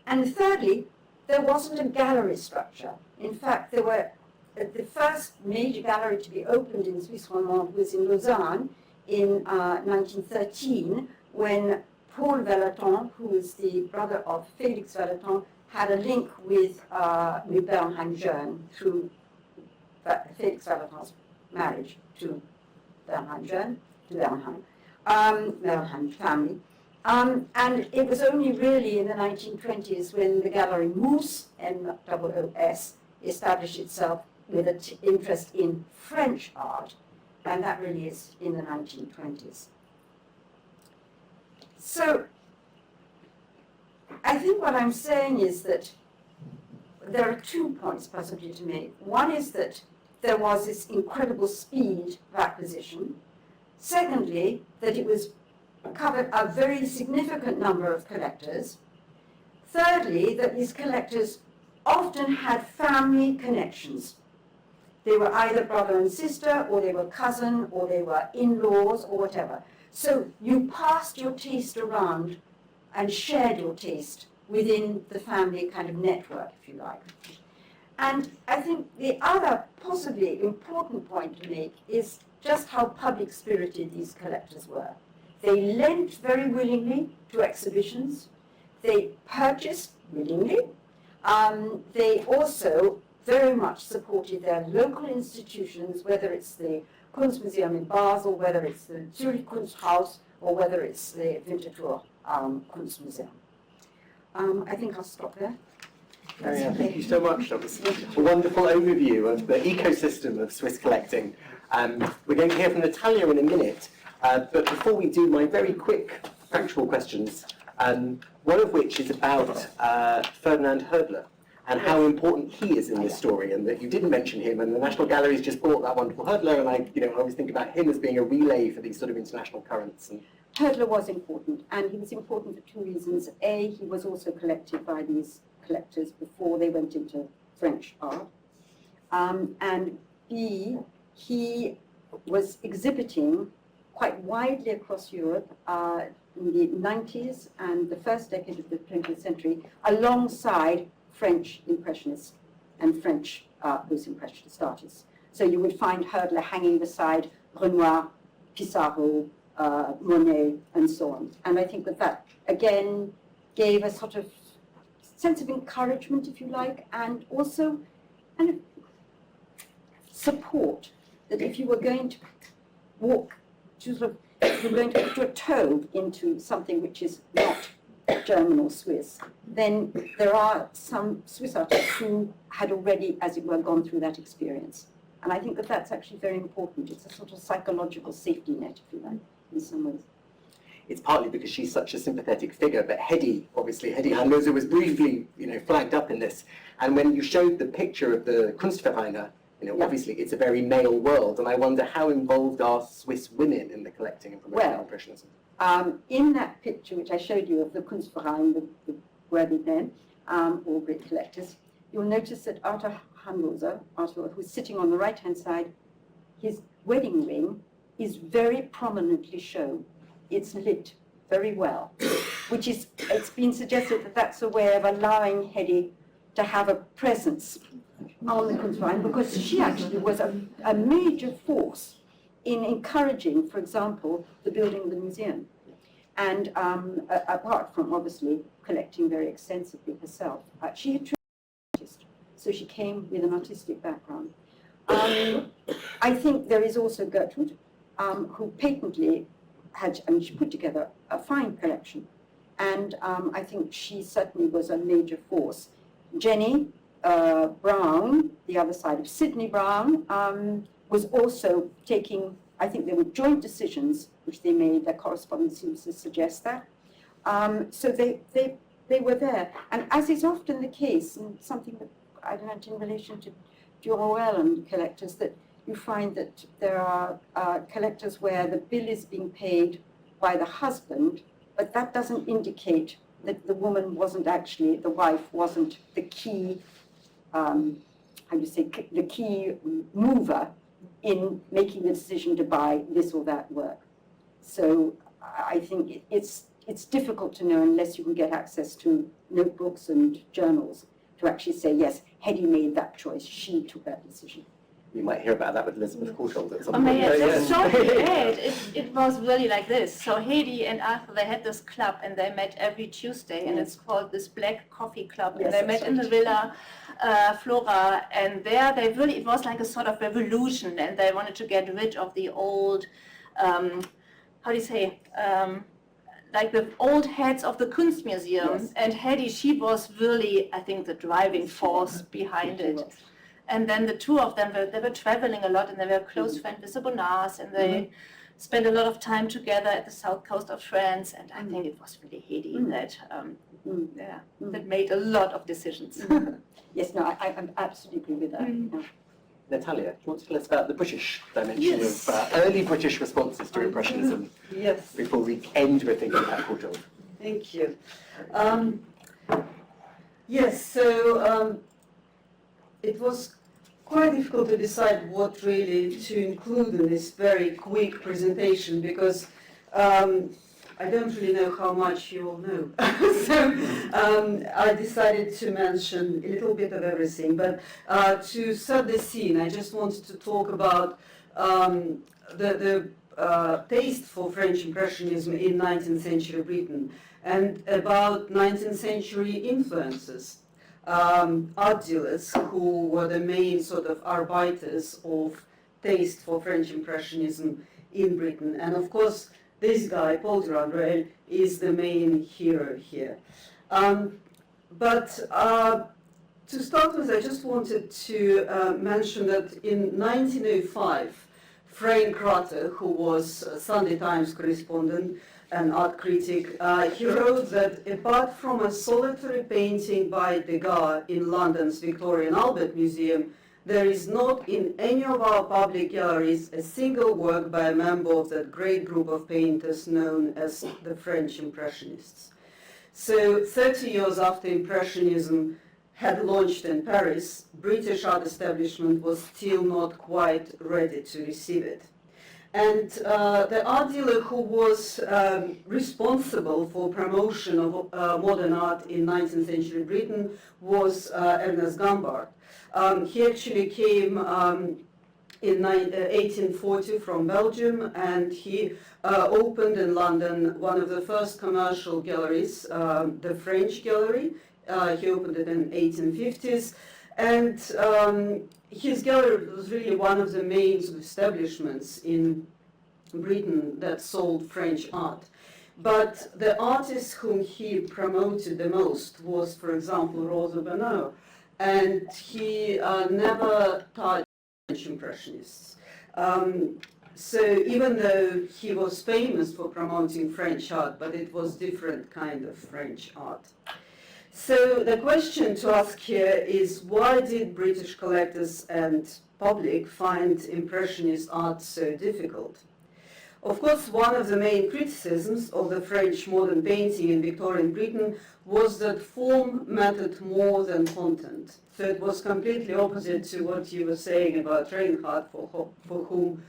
[SPEAKER 4] And thirdly, there wasn't a gallery structure. In fact, there were the first major gallery to be opened in Suisse romande was in Lausanne in 1913, when Paul Velleton, who was the brother of Félix Velleton, had a link with Bernheim Jeune through Félix Velleton's marriage to Bernheim Jeune, to Bernheim family. And it was only really in the 1920s when the Gallery Moos, MOOS, established itself with an interest in French art, and that really is in the 1920s. So I think what I'm saying is that there are 2 points possibly to make. One is that there was this incredible speed of acquisition. Secondly, that it was covered a very significant number of collectors. Thirdly, that these collectors often had family connections. They were either brother and sister, or they were cousin, or they were in-laws, or whatever. So you passed your taste around and shared your taste within the family kind of network, if you like. And I think the other possibly important point to make is just how public-spirited these collectors were. They lent very willingly to exhibitions. They purchased willingly. They also very much supported their local institutions, whether it's the Kunstmuseum in Basel, whether it's the Zurich Kunsthaus, or whether it's the Winterthur Kunstmuseum. I think I'll stop there.
[SPEAKER 2] MaryAnne, thank you so much. That was a wonderful overview of the ecosystem of Swiss collecting. We're going to hear from Natalia in a minute, but before we do, my very quick factual questions, one of which is about Ferdinand Hödler and how important he is in this story, and that you didn't mention him, and the National Gallery's just bought that wonderful Hödler, and I always think about him as being a relay for these sort of international currents. And
[SPEAKER 5] Hödler was important, and he was important for 2 reasons. A, he was also collected by these collectors before they went into French art. And B, he was exhibiting quite widely across Europe in the 90s and the first decade of the 20th century, alongside French Impressionists and French Post-Impressionist artists. So you would find Hödler hanging beside Renoir, Pissarro, Monet, and so on. And I think that again gave a sort of sense of encouragement, if you like, and also kind of support that if you were going to walk, if you were going to put your toe into something which is not German or Swiss, then there are some Swiss artists who had already, as it were, gone through that experience. And I think that that's actually very important. It's a sort of psychological safety net, if you like, in some ways.
[SPEAKER 2] it's partly because she's such a sympathetic figure, but Hedy Handloser was briefly, flagged up in this. And when you showed the picture of the Kunstvereine, obviously it's a very male world, and I wonder how involved are Swiss women in the collecting and promotion of Impressionism?
[SPEAKER 5] In that picture which I showed you of the Kunstverein, the worthy men, or great collectors, you'll notice that Arthur Handloser, who's sitting on the right-hand side, his wedding ring is very prominently shown. It's lit very well, it's been suggested that that's a way of allowing Hedy to have a presence on the Kunstverein, because she actually was a major force in encouraging, for example, the building of the museum. And apart from obviously collecting very extensively herself, she had trained as an artist, so she came with an artistic background. I think there is also Gertrude, who patently she put together a fine collection, and I think she certainly was a major force. Jenny Brown, the other side of Sidney Brown, was also taking, I think there were joint decisions which they made, their correspondence seems to suggest that. So they were there. And as is often the case, and something that I learned in relation to Durowell and collectors, that you find that there are collectors where the bill is being paid by the husband, but that doesn't indicate that the woman wasn't actually, the wife wasn't the key, the key mover in making the decision to buy this or that work. So I think it's difficult to know unless you can get access to notebooks and journals to actually say, yes, Hedy made that choice, she took that decision.
[SPEAKER 2] You might hear about that with Elizabeth Courtauld at some
[SPEAKER 3] Oh,
[SPEAKER 2] point.
[SPEAKER 3] may I just shortly add, it was really like this. So Hedy and Arthur, they had this club, and they met every Tuesday, and it's called this Black Coffee Club.
[SPEAKER 5] Yes,
[SPEAKER 3] and they met in the Villa Flora, and there they really, it was like a sort of revolution, and they wanted to get rid of the old, how do you say, like the old heads of the Kunstmuseum.
[SPEAKER 5] Yes.
[SPEAKER 3] And Hedy, she was really, I think, the driving force behind it. And then the two of them, they were traveling a lot, and they were close friends with the Bonnards, and they spent a lot of time together at the south coast of France. And I think it was really Hedy that made a lot of decisions.
[SPEAKER 5] Yes, no, I absolutely agree with that. Yeah.
[SPEAKER 2] Natalia, do you want to tell us about the British dimension of early British responses to Impressionism
[SPEAKER 6] Yes,
[SPEAKER 2] before we end with thinking about Courtauld?
[SPEAKER 6] thank you. Yes, so it was quite difficult to decide what really to include in this very quick presentation, because I don't really know how much you all know. So I decided to mention a little bit of everything, but to set the scene, I just wanted to talk about the taste for French Impressionism in 19th century Britain, and about 19th century influences. Art dealers who were the main sort of arbiters of taste for French Impressionism in Britain. And of course, this guy, Paul Durand-Ruel, is the main hero here. But to start with, I just wanted to mention that in 1905, Frank Rutter, who was a Sunday Times correspondent, an art critic, he wrote that apart from a solitary painting by Degas in London's Victoria and Albert Museum, there is not in any of our public galleries a single work by a member of that great group of painters known as the French Impressionists. So 30 years after Impressionism had launched in Paris, British art establishment was still not quite ready to receive it. And the art dealer who was responsible for promotion of modern art in 19th century Britain was Ernest Gambart. He actually came in 1840 from Belgium, and he opened in London one of the first commercial galleries, the French Gallery. He opened it in 1850s. And his gallery was really one of the main establishments in Britain that sold French art. But the artist whom he promoted the most was, for example, Rosa Bonheur. And he never touched French Impressionists. So even though he was famous for promoting French art, but it was different kind of French art. So the question to ask here is, why did British collectors and public find Impressionist art so difficult? Of course, one of the main criticisms of the French modern painting in Victorian Britain was that form mattered more than content. So it was completely opposite to what you were saying about Reinhart, for whom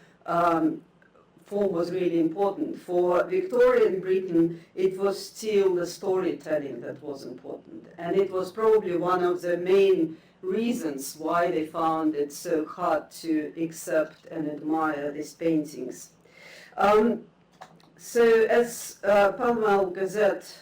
[SPEAKER 6] form was really important. For Victorian Britain, it was still the storytelling that was important. And it was probably one of the main reasons why they found it so hard to accept and admire these paintings. So as Pall Mall Gazette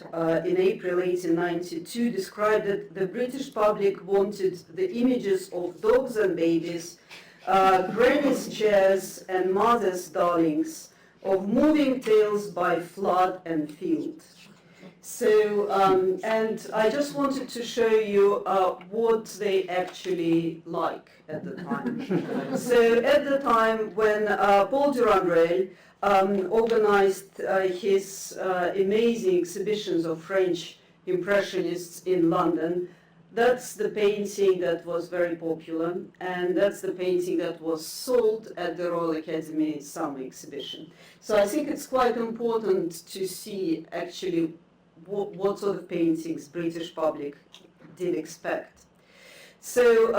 [SPEAKER 6] in April 1892 described it, the British public wanted the images of dogs and babies, grannies' chairs and mothers' darlings, of moving tales by flood and field. So, and I just wanted to show you what they actually like at the time. So at the time when Paul Durand-Ruel organized his amazing exhibitions of French Impressionists in London, that's the painting that was very popular, and that's the painting that was sold at the Royal Academy Summer Exhibition. So I think it's quite important to see actually what sort of paintings British public did expect. So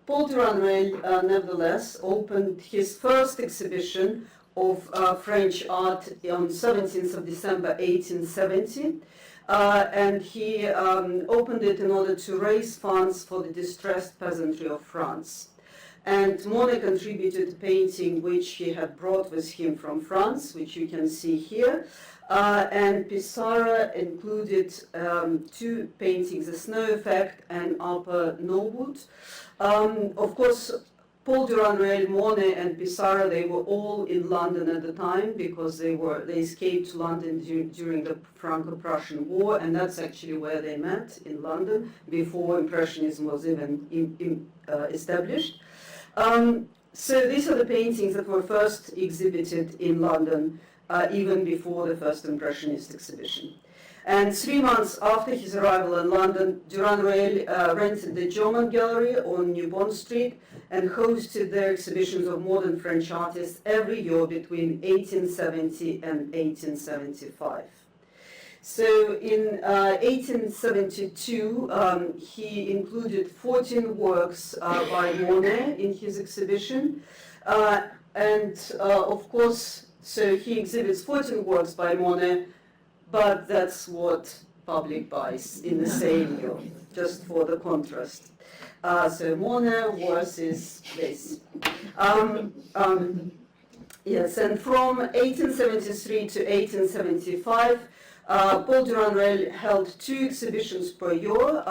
[SPEAKER 6] Paul Durand-Ruel nevertheless opened his first exhibition of French art on 17th of December 1870. And he opened it in order to raise funds for the distressed peasantry of France. And Monet contributed a painting which he had brought with him from France, which you can see here. And Pissarro included two paintings, The Snow Effect and Upper Norwood. Of course, Paul Durand-Ruel, Monet, and Pissarro, they were all in London at the time because they escaped to London during the Franco-Prussian War, and that's actually where they met, in London, before Impressionism was even established. So these are the paintings that were first exhibited in London, even before the first Impressionist exhibition. And 3 months after his arrival in London, Durand-Ruel rented the German Gallery on New Bond Street and hosted their exhibitions of modern French artists every year between 1870 and 1875. So in 1872, he included 14 works by Monet in his exhibition. Of course, so he exhibits 14 works by Monet, but that's what public buys in the same year, just for the contrast. So Monet versus this. Yes, and from 1873 to 1875, Paul Durand-Ruel held 2 exhibitions per year,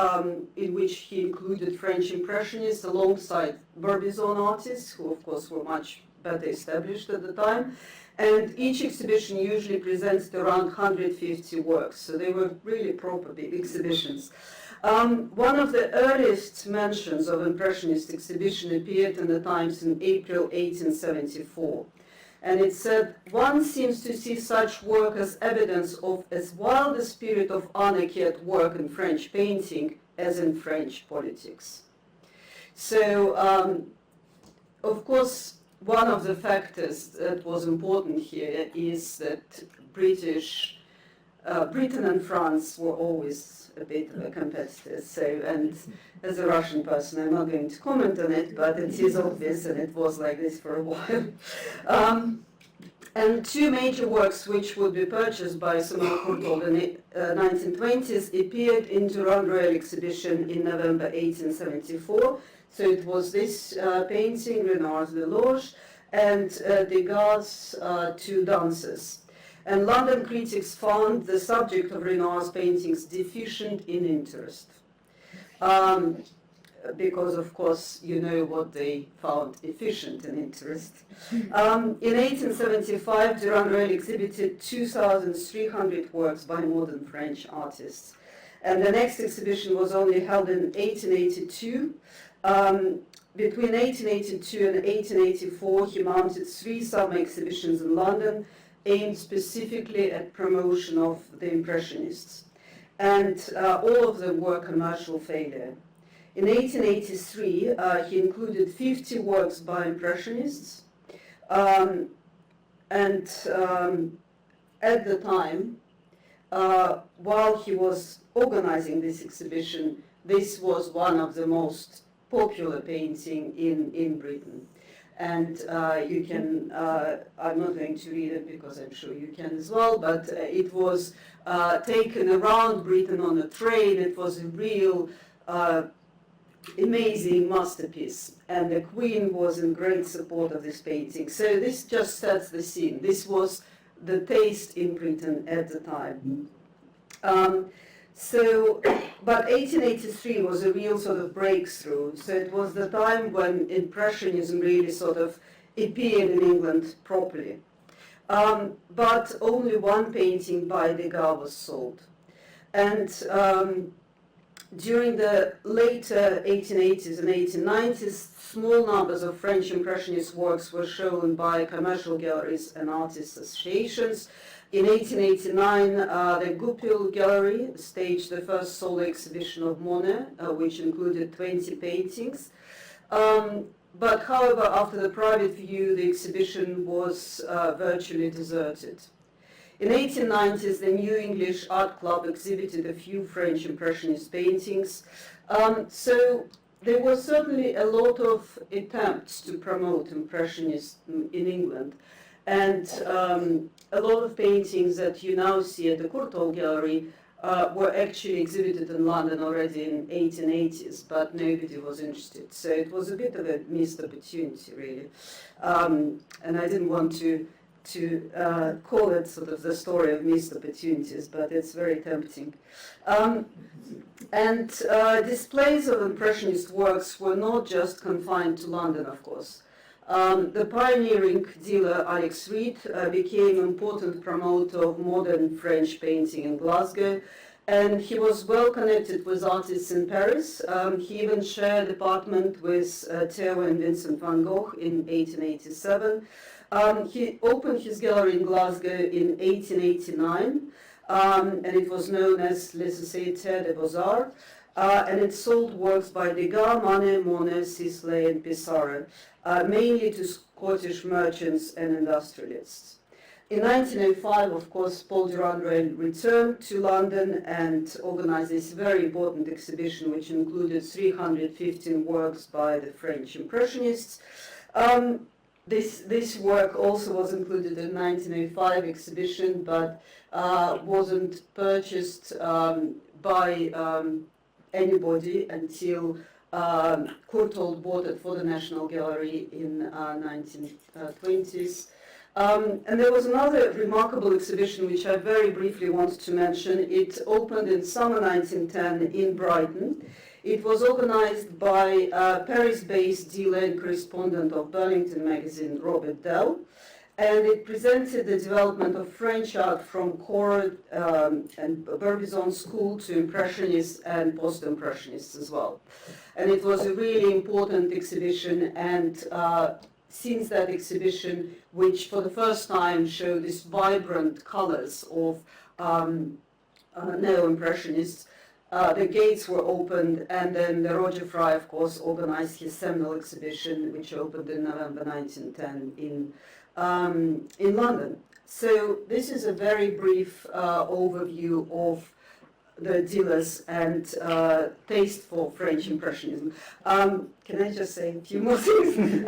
[SPEAKER 6] in which he included French Impressionists alongside Barbizon artists, who of course were much better established at the time. And each exhibition usually presented around 150 works, so they were really proper big exhibitions. One of the earliest mentions of Impressionist exhibition appeared in the Times in April 1874. And it said, "One seems to see such work as evidence of as wild a spirit of anarchy at work in French painting as in French politics." So, of course, one of the factors that was important here is that Britain and France were always a bit of a competitors. So, and as a Russian person, I'm not going to comment on it, but it is obvious, and it was like this for a while. And 2 major works which would be purchased by Samuel Courtauld in the 1920s appeared in Durand-Ruel exhibition in November 1874. So it was this painting, Renard's The Loge, and Degas' 2 Dances. And London critics found the subject of Renard's paintings deficient in interest. Because, of course, you know what they found efficient in interest. In 1875, Durand-Ruel exhibited 2,300 works by modern French artists. And the next exhibition was only held in 1882. between 1882 and 1884, he mounted 3 summer exhibitions in London aimed specifically at promotion of the Impressionists. And all of them were commercial failure. In 1883, he included 50 works by Impressionists, and at the time, while he was organizing this exhibition, this was one of the most popular painting in Britain. And you can, I'm not going to read it because I'm sure you can as well, but it was taken around Britain on a train. It was a real amazing masterpiece, and the Queen was in great support of this painting. So this just sets the scene. This was the taste in Britain at the time. But 1883 was a real sort of breakthrough. So it was the time when Impressionism really sort of appeared in England properly. But only one painting by Degas was sold. And during the later 1880s and 1890s, small numbers of French Impressionist works were shown by commercial galleries and artists' associations. In 1889, the Courtauld Gallery staged the first solo exhibition of Monet, which included 20 paintings. But however, after the private view, the exhibition was virtually deserted. In the 1890s, the New English Art Club exhibited a few French Impressionist paintings. So there was certainly a lot of attempts to promote Impressionism in England. And a lot of paintings that you now see at the Courtauld Gallery were actually exhibited in London already in the 1880s, but nobody was interested. So it was a bit of a missed opportunity, really. And I didn't want to call it sort of the story of missed opportunities, but it's very tempting. And displays of Impressionist works were not just confined to London, of course. The pioneering dealer Alex Wright became an important promoter of modern French painting in Glasgow, and he was well connected with artists in Paris. He even shared apartment with Theo and Vincent van Gogh in 1887. He opened his gallery in Glasgow in 1889, and it was known as Les Sociétés des Beaux-Arts, and it sold works by Degas, Manet, Monet, Sisley, and Pissarro, mainly to Scottish merchants and industrialists. In 1905, of course, Paul Durand-Ruel returned to London and organized this very important exhibition, which included 315 works by the French Impressionists. This work also was included in the 1905 exhibition, but wasn't purchased by anybody until Courtauld bought it for the National Gallery in 1920s. And there was another remarkable exhibition which I very briefly want to mention. It opened in summer 1910 in Brighton. It was organized by Paris-based dealer and correspondent of Burlington magazine, Robert Dell, and it presented the development of French art from Courtauld and Barbizon school to Impressionists and Post-impressionists as well. And it was a really important exhibition, and since that exhibition, which for the first time showed these vibrant colors of neo-impressionists, the gates were opened, and then Roger Fry, of course, organized his seminal exhibition, which opened in November 1910 in London. So this is a very brief overview of the dealers and taste for French Impressionism. Can I just say a few more things?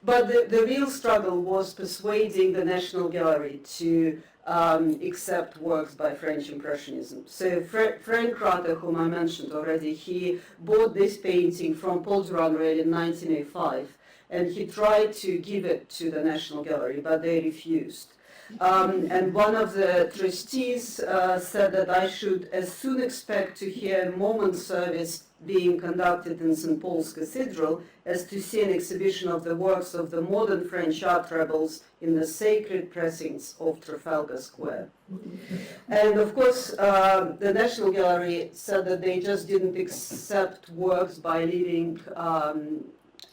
[SPEAKER 6] But the real struggle was persuading the National Gallery to accept works by French Impressionism. So Frank Ratter, whom I mentioned already, he bought this painting from Paul Durand-Ruel in 1905, and he tried to give it to the National Gallery, but they refused. And one of the trustees said that I should as soon expect to hear moment service being conducted in St. Paul's Cathedral as to see an exhibition of the works of the modern French art rebels in the sacred precincts of Trafalgar Square. And of course, the National Gallery said that they just didn't accept works by living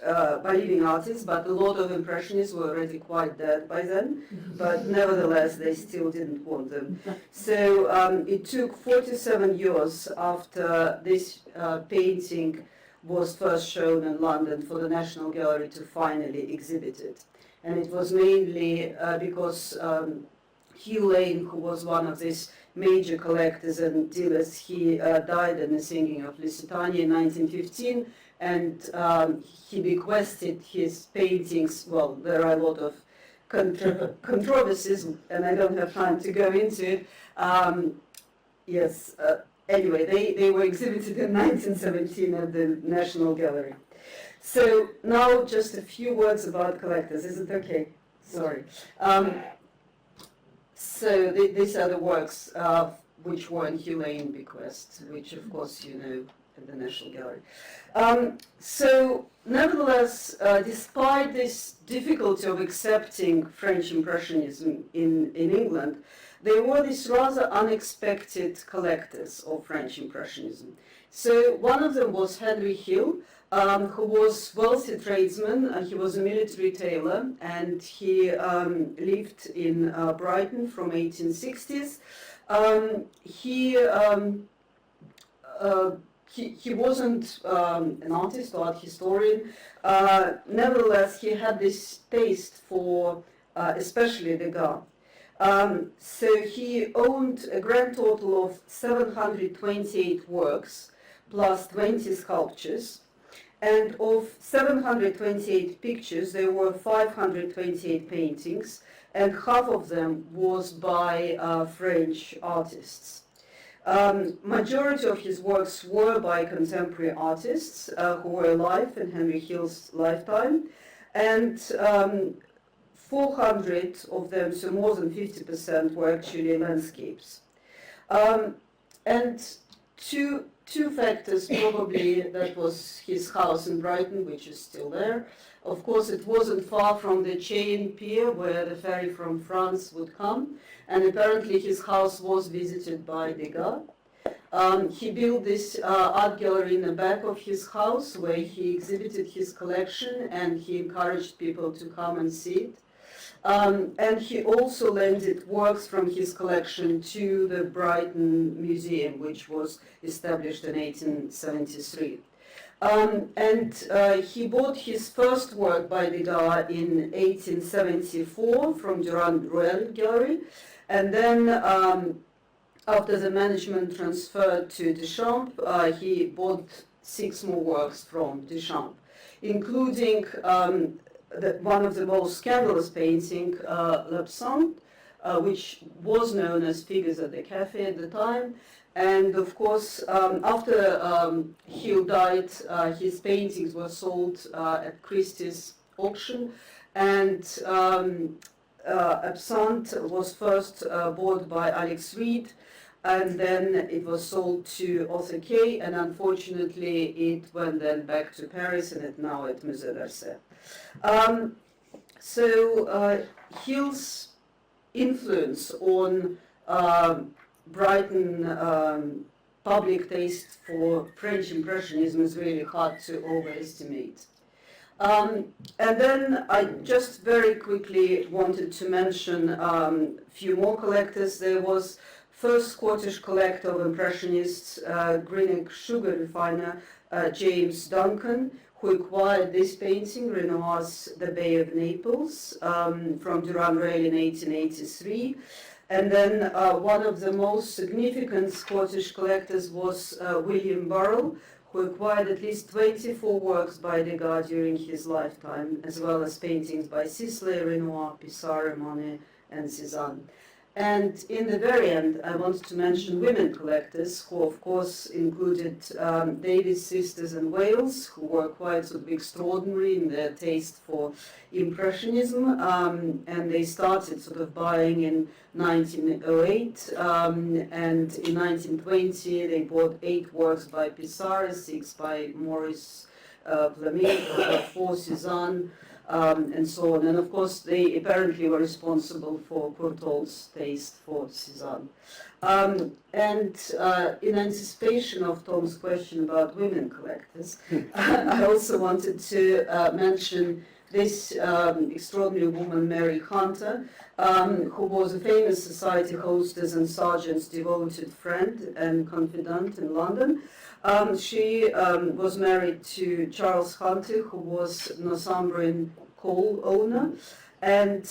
[SPEAKER 6] by living artists, but a lot of Impressionists were already quite dead by then, but nevertheless they still didn't want them. So it took 47 years after this painting was first shown in London for the National Gallery to finally exhibit it. And it was mainly because Hugh Lane, who was one of these major collectors and dealers, he died in the singing of Lusitania in 1915, and he bequested his paintings. Well, there are a lot of controversies, and I don't have time to go into it. Anyway, they were exhibited in 1917 at the National Gallery. So now just a few words about collectors. Is it okay? Sorry. So these are the works which were in Hugh Lane bequest, which of course you know at the National Gallery. So nevertheless, despite this difficulty of accepting French Impressionism in England, there were these rather unexpected collectors of French Impressionism. So one of them was Henry Hill, who was a wealthy tradesman. He was a military tailor, and he lived in Brighton from 1860s. He wasn't an artist or art historian. Nevertheless, he had this taste for especially Degas. So he owned a grand total of 728 works plus 20 sculptures, and of 728 pictures there were 528 paintings, and half of them was by French artists. Majority of his works were by contemporary artists who were alive in Henry Hill's lifetime, and 400 of them, so more than 50%, were actually landscapes. And two factors probably: that was his house in Brighton, which is still there. Of course, it wasn't far from the Chain Pier where the ferry from France would come, and apparently his house was visited by Degas. He built this art gallery in the back of his house where he exhibited his collection, and he encouraged people to come and see it. And he also lended works from his collection to the Brighton Museum, which was established in 1873. He bought his first work by Degas in 1874 from Durand Royal Gallery, and then after the management transferred to Deschamps, he bought 6 more works from Deschamps, including one of the most scandalous painting, L'Absente, which was known as Figures at the Cafe at the time. And of course, after Hill died, his paintings were sold at Christie's auction, and Absente was first bought by Alex Reed, and then it was sold to Arthur Kay, and unfortunately it went then back to Paris, and it's now at Musée d'Orsay. Hill's influence on Brighton public taste for French Impressionism is really hard to overestimate. And then I just very quickly wanted to mention a few more collectors. There was first Scottish collector of Impressionists, Greenock sugar refiner, James Duncan, who acquired this painting, Renoir's The Bay of Naples, from Durand Rail in 1883. And then one of the most significant Scottish collectors was William Burrell, who acquired at least 24 works by Degas during his lifetime, as well as paintings by Sisley, Renoir, Pissarro, Monet, and Cézanne. And in the very end, I wanted to mention women collectors, who of course included Davis sisters in Wales, who were quite sort of extraordinary in their taste for Impressionism, and they started sort of buying in 1908, and in 1920 they bought 8 works by Pissarro, 6 by Maurice Flamel, 4 Cézanne, and so on. And of course, they apparently were responsible for Courtauld's taste for Cézanne. In anticipation of Tom's question about women collectors, I also wanted to mention this extraordinary woman, Mary Hunter, who was a famous society hostess and Sargent's devoted friend and confidant in London. She was married to Charles Hunter, who was Northumbrian coal owner, and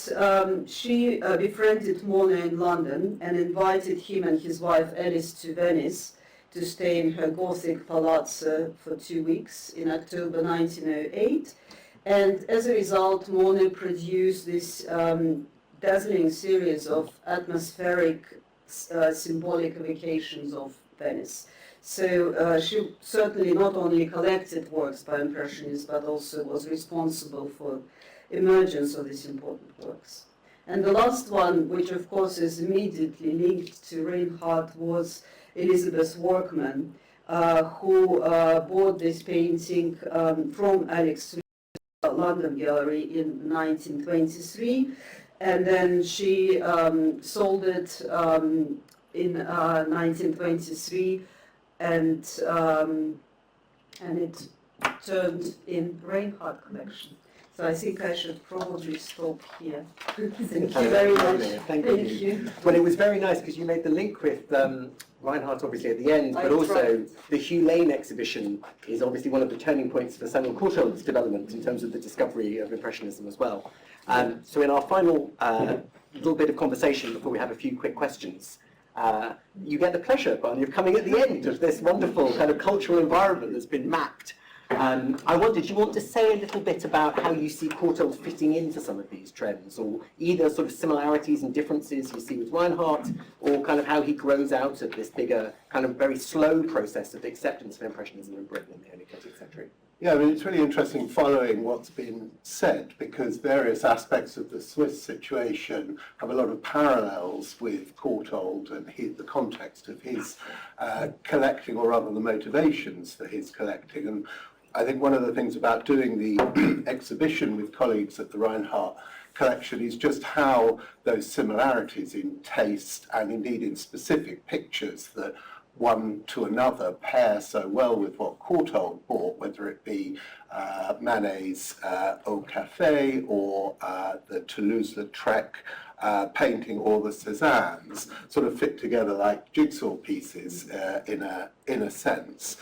[SPEAKER 6] she befriended Monet in London and invited him and his wife Alice to Venice to stay in her Gothic palazzo for 2 weeks in October 1908. And as a result, Monet produced this dazzling series of atmospheric symbolic evocations of Venice. So she certainly not only collected works by Impressionists, but also was responsible for emergence of these important works. And the last one, which of course is immediately linked to Reinhardt, was Elizabeth Workman, who bought this painting from Alex London Gallery in 1923, and then she sold it in 1923, and it turned in Reinhardt collection. So I think I should probably stop here. Thank you very much.
[SPEAKER 2] Thank you. Well, it was very nice because you made the link with Reinhardt obviously at the end, but also the Hugh Lane exhibition is obviously one of the turning points for Samuel Courtauld's development in terms of the discovery of Impressionism as well. So in our final little bit of conversation before we have a few quick questions, you get the pleasure, Barney, of coming at the end of this wonderful kind of cultural environment that's been mapped. I wondered, do you want to say a little bit about how you see Courtauld fitting into some of these trends, or either sort of similarities and differences you see with Reinhardt, or kind of how he grows out of this bigger, kind of very slow process of acceptance of Impressionism in Britain in the early 20th century?
[SPEAKER 7] Yeah, I mean, it's really interesting following what's been said, because various aspects of the Swiss situation have a lot of parallels with Courtauld and the context of his collecting, or rather the motivations for his collecting. And I think one of the things about doing the exhibition with colleagues at the Reinhardt collection is just how those similarities in taste and indeed in specific pictures that one to another pair so well with what Courtauld bought, whether it be Manet's Au Café or the Toulouse-Lautrec painting, or the Cézannes, sort of fit together like jigsaw pieces in a sense.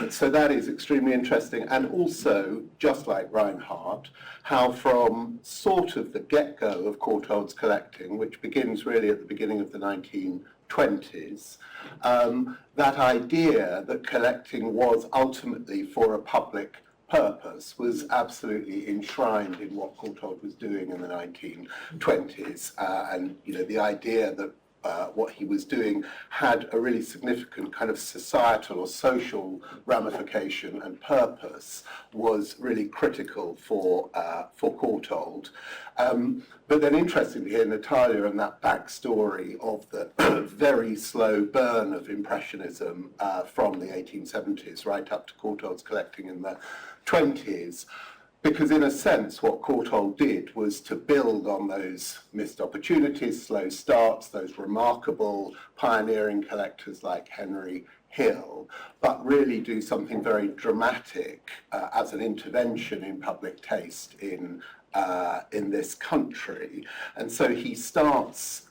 [SPEAKER 7] So that is extremely interesting, and also, just like Reinhardt, how from sort of the get-go of Courtauld's collecting, which begins really at the beginning of the 1920s, that idea that collecting was ultimately for a public purpose was absolutely enshrined in what Courtauld was doing in the 1920s, and you know, the idea that what he was doing had a really significant kind of societal or social ramification and purpose was really critical for Courtauld. But then interestingly here, Natalia and that backstory of the very slow burn of Impressionism from the 1870s right up to Courtauld's collecting in the 20s. Because in a sense, what Courtauld did was to build on those missed opportunities, slow starts, those remarkable pioneering collectors like Henry Hill, but really do something very dramatic as an intervention in public taste in this country. And so he starts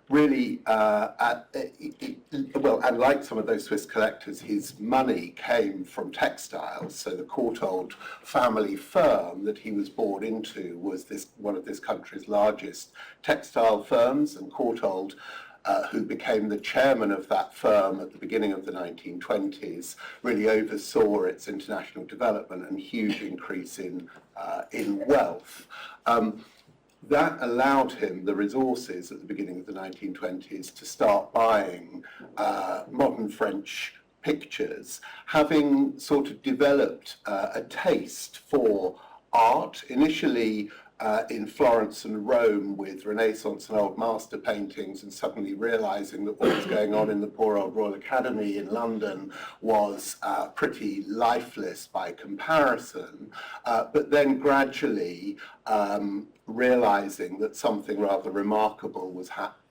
[SPEAKER 7] really, well, and like some of those Swiss collectors, his money came from textiles. So the Courtauld family firm that he was born into was one of this country's largest textile firms, and Courtauld, who became the chairman of that firm at the beginning of the 1920s, really oversaw its international development and huge increase in wealth. That allowed him the resources at the beginning of the 1920s to start buying modern French pictures, having sort of developed a taste for art, initially in Florence and Rome with Renaissance and Old Master paintings, and suddenly realizing that what was going on in the poor old Royal Academy in London was pretty lifeless by comparison, but then gradually realizing that something rather remarkable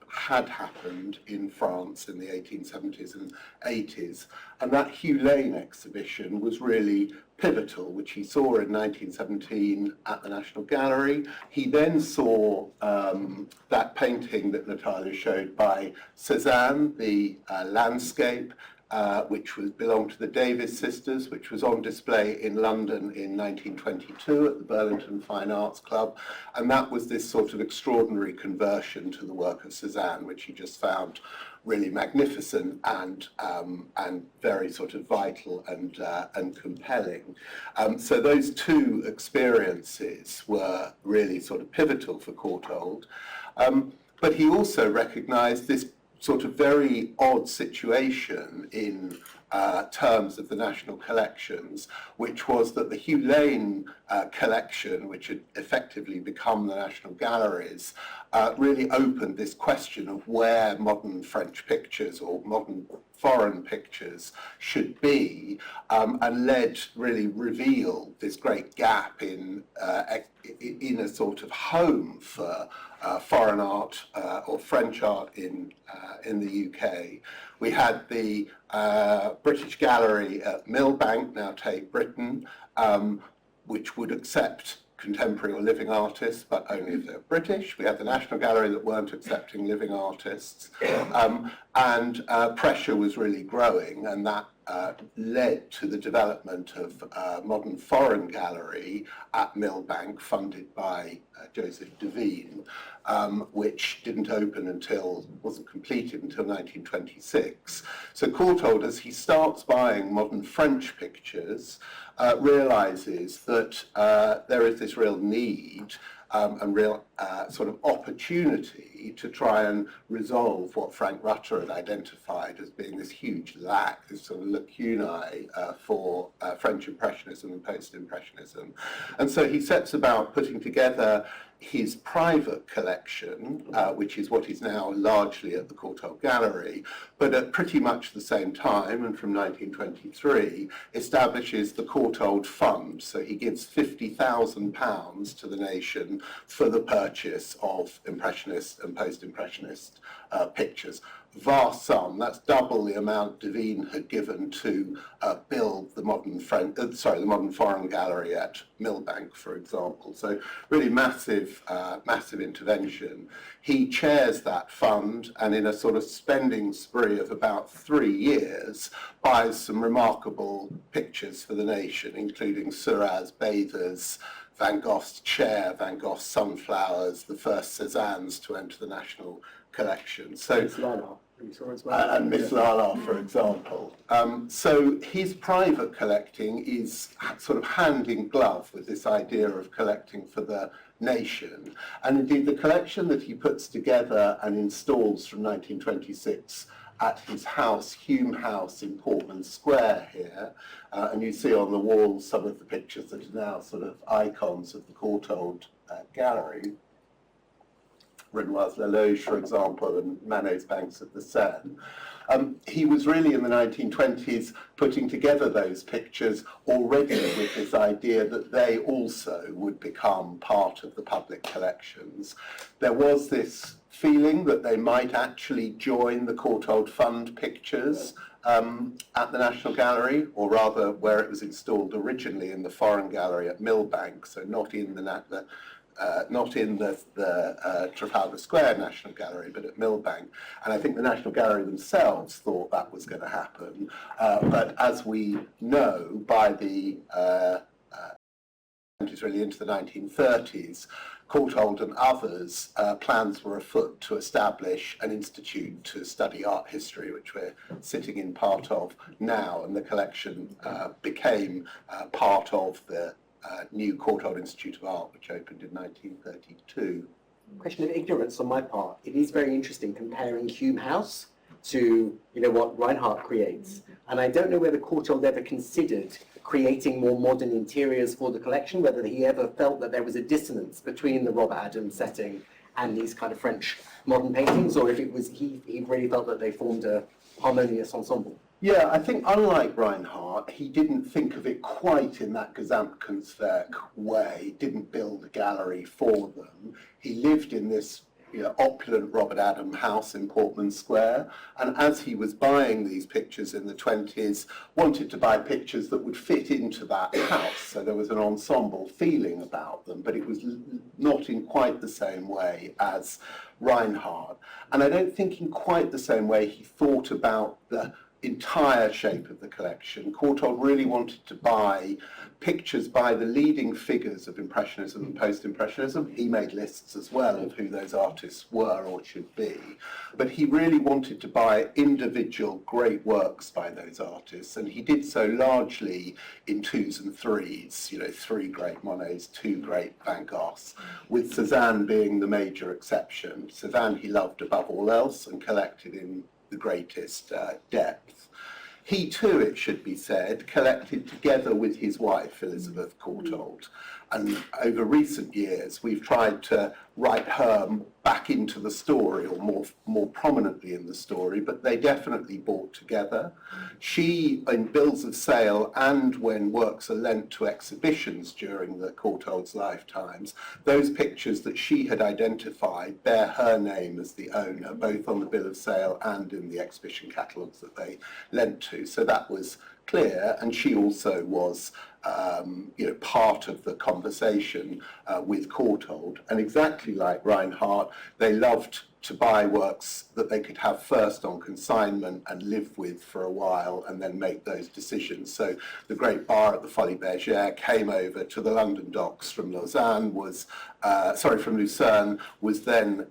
[SPEAKER 7] had happened in France in the 1870s and 80s. And that Hugh Lane exhibition was really pivotal, which he saw in 1917 at the National Gallery. He then saw that painting that Natalia showed by Cézanne, the landscape, which belonged to the Davis sisters, which was on display in London in 1922 at the Burlington Fine Arts Club. And that was this sort of extraordinary conversion to the work of Cézanne, which he just found really magnificent and very sort of vital and compelling. So those two experiences were really sort of pivotal for Courtauld. But he also recognized this sort of very odd situation in terms of the national collections, which was that the Hugh Lane collection, which had effectively become the National Galleries, really opened this question of where modern French pictures or modern foreign pictures should be, and really revealed this great gap in a sort of home for foreign art or French art in the UK. We had the British Gallery at Millbank, now Tate Britain, which would accept contemporary or living artists, but only if they're British. We had the National Gallery that weren't accepting living artists. And pressure was really growing, and that led to the development of Modern Foreign Gallery at Millbank, funded by Joseph Devine, which didn't open wasn't completed until 1926. So Courtauld, as he starts buying modern French pictures, realizes that there is this real need and real sort of opportunity to try and resolve what Frank Rutter had identified as being this huge lack, this sort of lacunae for French Impressionism and Post-Impressionism. And so he sets about putting together his private collection, which is what is now largely at the Courtauld Gallery, but at pretty much the same time, and from 1923, establishes the Courtauld Fund. So he gives £50,000 to the nation for the purchase of Impressionist and Post-Impressionist pictures. Vast sum, that's double the amount Devine had given to build the modern Foreign Gallery at Millbank, for example. So really massive intervention. He chairs that fund, and in a sort of spending spree of about 3 years, buys some remarkable pictures for the nation, including Seurat's Bathers, Van Gogh's Chair, Van Gogh's Sunflowers, the first Cézannes to enter the national collection. So, and Miss Lala, for example. So his private collecting is sort of hand in glove with this idea of collecting for the nation. And indeed, the collection that he puts together and installs from 1926 at his house, Hume House in Portman Square here, and you see on the walls some of the pictures that are now sort of icons of the Courtauld Gallery. Renoir's La Loge, for example, and Manet's Banks of the Seine. He was really in the 1920s putting together those pictures already with this idea that they also would become part of the public collections. There was this feeling that they might actually join the Courtauld Fund pictures at the National Gallery, or rather where it was installed originally in the Foreign Gallery at Millbank, so not in the Trafalgar Square National Gallery, but at Millbank. And I think the National Gallery themselves thought that was going to happen. But as we know, by the really into the 1930s, Courtauld and others, plans were afoot to establish an institute to study art history, which we're sitting in part of now, and the collection became part of the new Courtauld Institute of Art, which opened in 1932.
[SPEAKER 2] Question of ignorance on my part. It is very interesting comparing Hume House to what Reinhart creates, and I don't know whether Courtauld ever considered creating more modern interiors for the collection, whether he ever felt that there was a dissonance between the Robert Adams setting and these kind of French modern paintings, or if it was he really felt that they formed a harmonious ensemble.
[SPEAKER 7] Yeah, I think unlike Reinhardt, he didn't think of it quite in that Gesamtkunstwerk way, didn't build a gallery for them. He lived in this opulent Robert Adam house in Portman Square, and as he was buying these pictures in the 20s, wanted to buy pictures that would fit into that house, so there was an ensemble feeling about them, but it was not in quite the same way as Reinhardt. And I don't think in quite the same way he thought about the entire shape of the collection. Courtauld really wanted to buy pictures by the leading figures of Impressionism and Post-impressionism. He made lists as well of who those artists were or should be, but he really wanted to buy individual great works by those artists, and he did so largely in 2s and 3s, 3 great Monets, 2 great Van Goghs, with Cézanne being the major exception. Cézanne he loved above all else and collected in the greatest depth. He too, it should be said, collected together with his wife, Elizabeth Courtauld. And over recent years, we've tried to write her back into the story, or more prominently in the story, but they definitely bought together. She, in bills of sale and when works are lent to exhibitions during the Courtauld's lifetimes, those pictures that she had identified bear her name as the owner, both on the bill of sale and in the exhibition catalogues that they lent to. So that was clear, and she also was part of the conversation with Courtauld. And exactly like Reinhardt, they loved to buy works that they could have first on consignment and live with for a while and then make those decisions. So the great bar at the Folies Bergère came over to the London docks from Lucerne, was then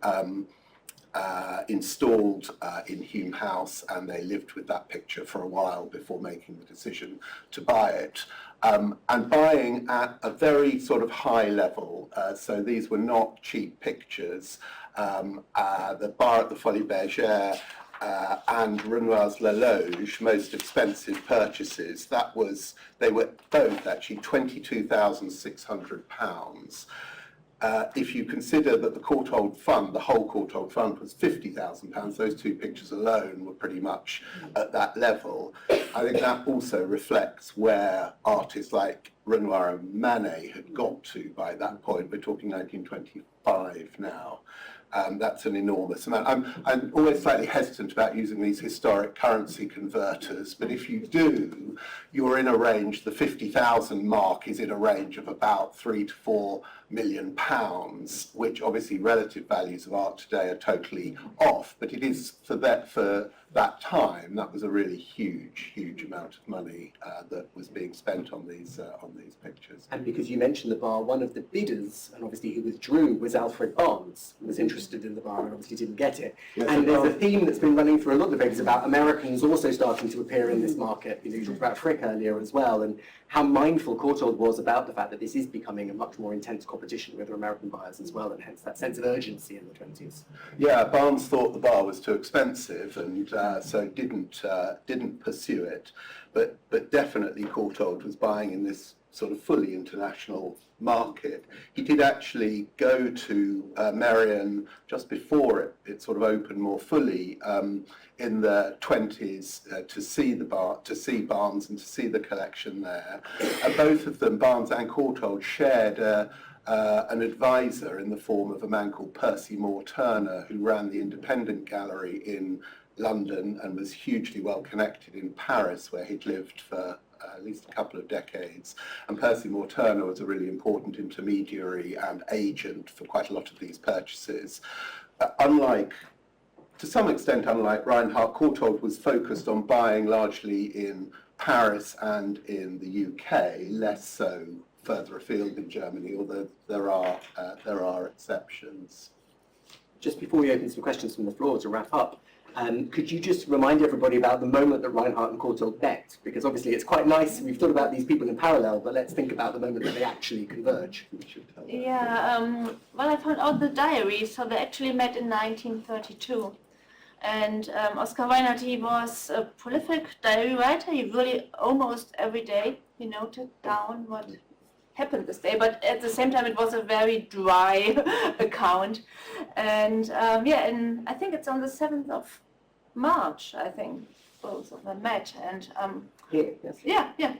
[SPEAKER 7] installed in Hume House, and they lived with that picture for a while before making the decision to buy it. And buying at a very sort of high level, so these were not cheap pictures. The bar at the Folies Bergère and Renoir's La Loge, most expensive purchases, they were both actually £22,600. If you consider that the Courtauld Fund, the whole Courtauld Fund, was £50,000, those two pictures alone were pretty much at that level. I think that also reflects where artists like Renoir and Manet had got to by that point. We're talking 1925 now. That's an enormous amount. I'm always slightly hesitant about using these historic currency converters, but if you do, you're in a range, the 50,000 mark is in a range of about £3 to £4 million, which obviously relative values of art today are totally off, but it is for that time, that was a really huge amount of money that was being spent on these pictures.
[SPEAKER 2] And because you mentioned the bar, one of the bidders, and obviously who withdrew, was Alfred Barnes, who was interested in the bar and obviously didn't get it.
[SPEAKER 7] Yes,
[SPEAKER 2] and there's a theme that's been running through a lot of the papers about Americans also starting to appear in this market. You talked about Frick earlier as well, and how mindful Courtauld was about the fact that this is becoming a much more intense competition with American buyers as well, and hence that sense of urgency in the 20s.
[SPEAKER 7] Yeah, Barnes thought the bar was too expensive, and so didn't pursue it. But definitely Courtauld was buying in this sort of fully international market. He did actually go to MaryAnne just before it sort of opened more fully in the 20s to see Barnes and to see the collection there. Both of them, Barnes and Courtauld, shared an advisor in the form of a man called Percy Moore Turner, who ran the Independent Gallery in London and was hugely well connected in Paris, where he'd lived for at least a couple of decades. And Percy Moore Turner was a really important intermediary and agent for quite a lot of these purchases. To some extent, unlike Reinhardt, Courtauld was focused on buying largely in Paris and in the UK, less so further afield in Germany, although there are exceptions.
[SPEAKER 2] Just before we open some questions from the floor to wrap up, could you just remind everybody about the moment that Reinhardt and Courtauld met? Because obviously it's quite nice, we've thought about these people in parallel, but let's think about the moment that they actually converge.
[SPEAKER 3] Yeah, well, I found out the diary, so they actually met in 1932. And Oskar Reinhart, he was a prolific diary writer. He really almost every day he noted down what happened this day, but at the same time it was a very dry account. And and I think it's on the 7th of March, I think, both of them met. And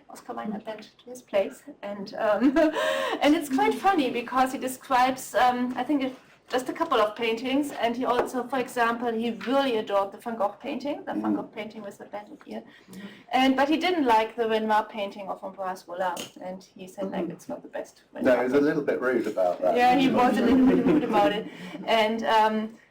[SPEAKER 3] Oskar Reinhart went to his place. And and it's quite funny because he describes, I think, just a couple of paintings, and he also, for example, he really adored the Van Gogh painting, the Van Gogh painting with the bandit ear, but he didn't like the Renoir painting of Ambroise Vollard, and he said like it's not the best Renoir.
[SPEAKER 7] No, he was a little bit rude about that.
[SPEAKER 3] Yeah, he was a little bit rude about it, and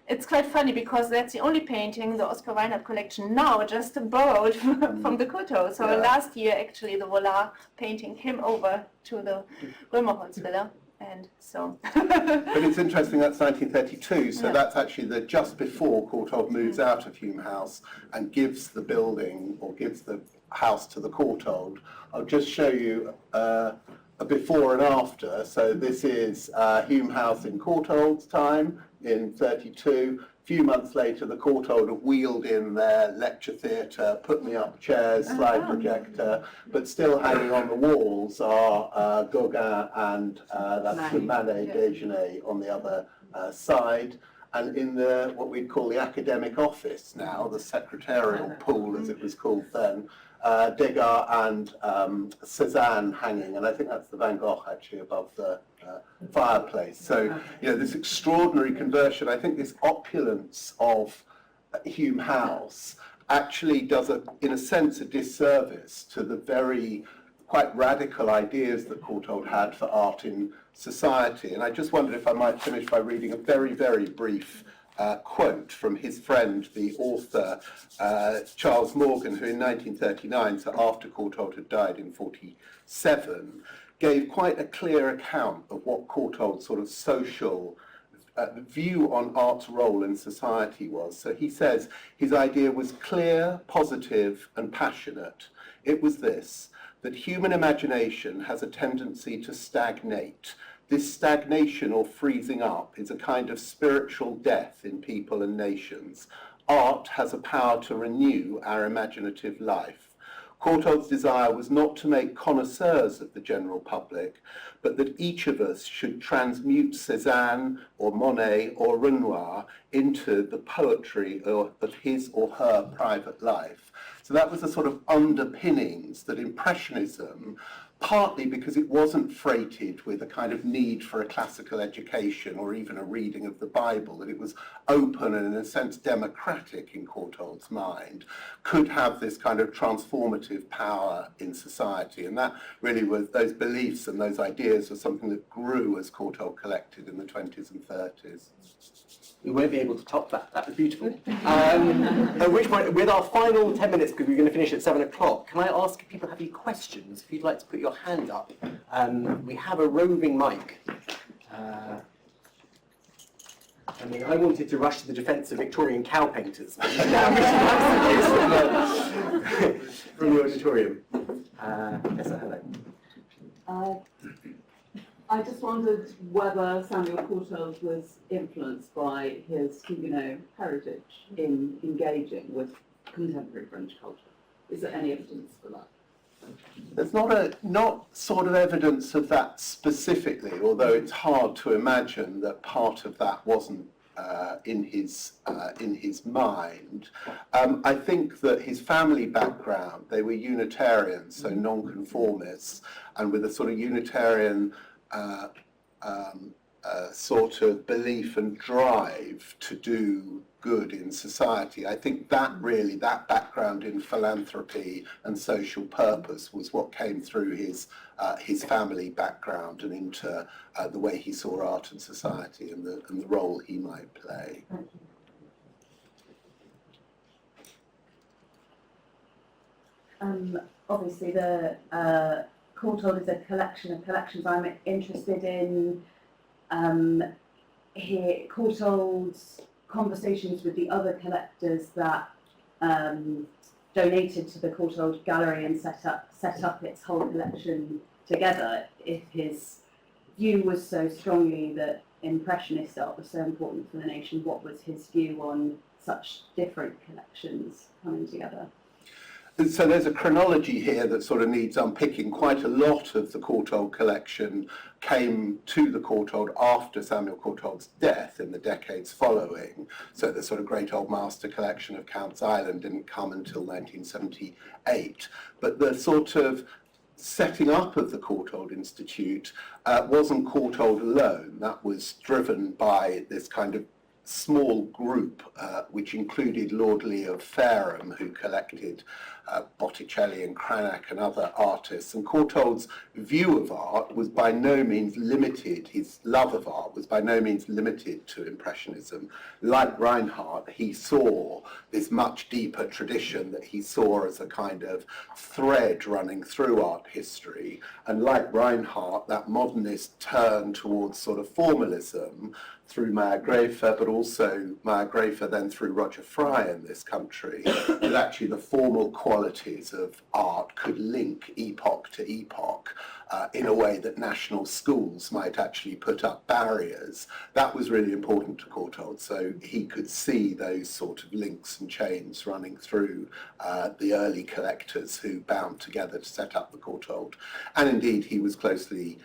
[SPEAKER 3] it's quite funny because that's the only painting the Oskar Reinhart collection now just borrowed from the Courtauld. So last year, actually, the Vollard painting came over to the Römerholz villa. And so.
[SPEAKER 7] But it's interesting, that's 1932, so that's actually just before Courtauld moves out of Hume House and gives the building, or gives the house to the Courtauld. I'll just show you a before and after. So this is Hume House in Courtauld's time in 32. A few months later, the Courtauld have wheeled in their lecture theatre, put me up chairs, slide projector, but still hanging on the walls are Gauguin and that's the Manet Déjeuner on the other side. And in what we'd call the academic office now, the secretarial pool as it was called then, Degas and Cézanne hanging, and I think that's the Van Gogh actually above the fireplace. So, this extraordinary conversion, I think this opulence of Hume House actually does, in a sense, a disservice to the very quite radical ideas that Courtauld had for art in society. And I just wondered if I might finish by reading a very, very brief quote from his friend, the author Charles Morgan, who in 1939, so after Courtauld had died in 47, gave quite a clear account of what Courtauld's sort of social view on art's role in society was. So he says his idea was clear, positive, and passionate. It was this: that human imagination has a tendency to stagnate. This stagnation or freezing up is a kind of spiritual death in people and nations. Art has a power to renew our imaginative life. Courtauld's desire was not to make connoisseurs of the general public, but that each of us should transmute Cézanne or Monet or Renoir into the poetry of his or her private life. So that was the sort of underpinnings that Impressionism, partly because it wasn't freighted with a kind of need for a classical education or even a reading of the Bible, that it was open and in a sense democratic in Courtauld's mind, could have this kind of transformative power in society. And that really was, those beliefs and those ideas were something that grew as Courtauld collected in the 20s and 30s.
[SPEAKER 2] We won't be able to top that. That was beautiful. At which point, with our final 10 minutes, because we're going to finish at 7 o'clock, can I ask if people have any questions? If you'd like to put your hand up. We have a roving mic. I mean, I wanted to rush to the defence of Victorian cow painters. From the auditorium. Yes, hello.
[SPEAKER 8] I just wondered whether Samuel Courtauld was influenced by his Huguenot heritage in engaging with contemporary French culture. Is there any evidence for that?
[SPEAKER 7] There's not sort of evidence of that specifically, although it's hard to imagine that part of that wasn't in his mind. I think that his family background, they were Unitarians, so non-conformists, and with a sort of Unitarian sort of belief and drive to do good in society. I think that really, that background in philanthropy and social purpose was what came through his family background and into the way he saw art and society and the role he might play.
[SPEAKER 8] Obviously, the Courtauld is a collection of collections. I'm interested in Courtauld's conversations with the other collectors that donated to the Courtauld Gallery and set up its whole collection together. If his view was so strongly that Impressionist art was so important for the nation, what was his view on such different collections coming together?
[SPEAKER 7] So there's a chronology here that sort of needs unpicking. Quite a lot of the Courtauld collection came to the Courtauld after Samuel Courtauld's death in the decades following. So the sort of great old master collection of Count's Island didn't come until 1978. But the sort of setting up of the Courtauld Institute wasn't Courtauld alone. That was driven by this kind of small group, which included Lord Lee of Fareham, who collected Botticelli and Cranach and other artists. And Courtauld's view of art was by no means limited, his love of art was by no means limited to Impressionism. Like Reinhart, he saw this much deeper tradition that he saw as a kind of thread running through art history. And like Reinhart, that modernist turn towards sort of formalism through Meyer Graefer, but also Meyer Graefer then through Roger Fry in this country, that actually the formal qualities of art could link epoch to epoch in a way that national schools might actually put up barriers. That was really important to Courtauld, so he could see those sort of links and chains running through the early collectors who bound together to set up the Courtauld. And indeed, he was closely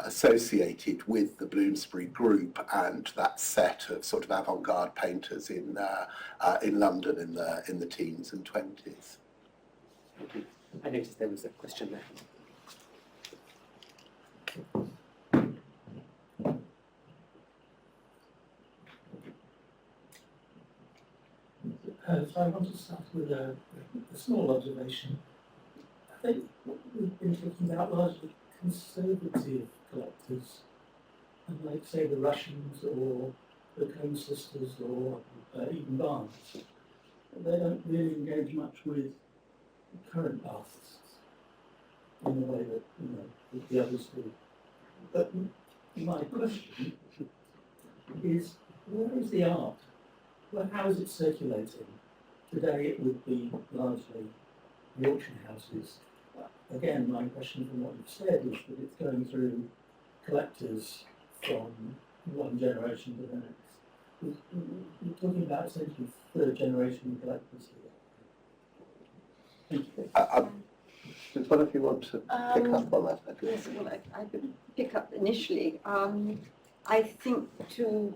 [SPEAKER 7] associated with the Bloomsbury group and that set of sort of avant-garde painters in London in the teens and 20s.
[SPEAKER 2] I noticed there was a question there.
[SPEAKER 9] So I want to start with a small observation. I think what we've been talking about largely conservative collectors, and like say the Russians or the Coen sisters or even Barnes, they don't really engage much with current artists in the way that that the others do. But my question is, where is the art? Well, how is it circulating? Today it would be largely the auction houses. Again, my impression from what you've said is that it's going through collectors from one generation to the next. You're talking about essentially third generation collectors here. Thank you.
[SPEAKER 7] Does one of you want to pick up on that?
[SPEAKER 5] Yes, well, I could pick up initially. I think to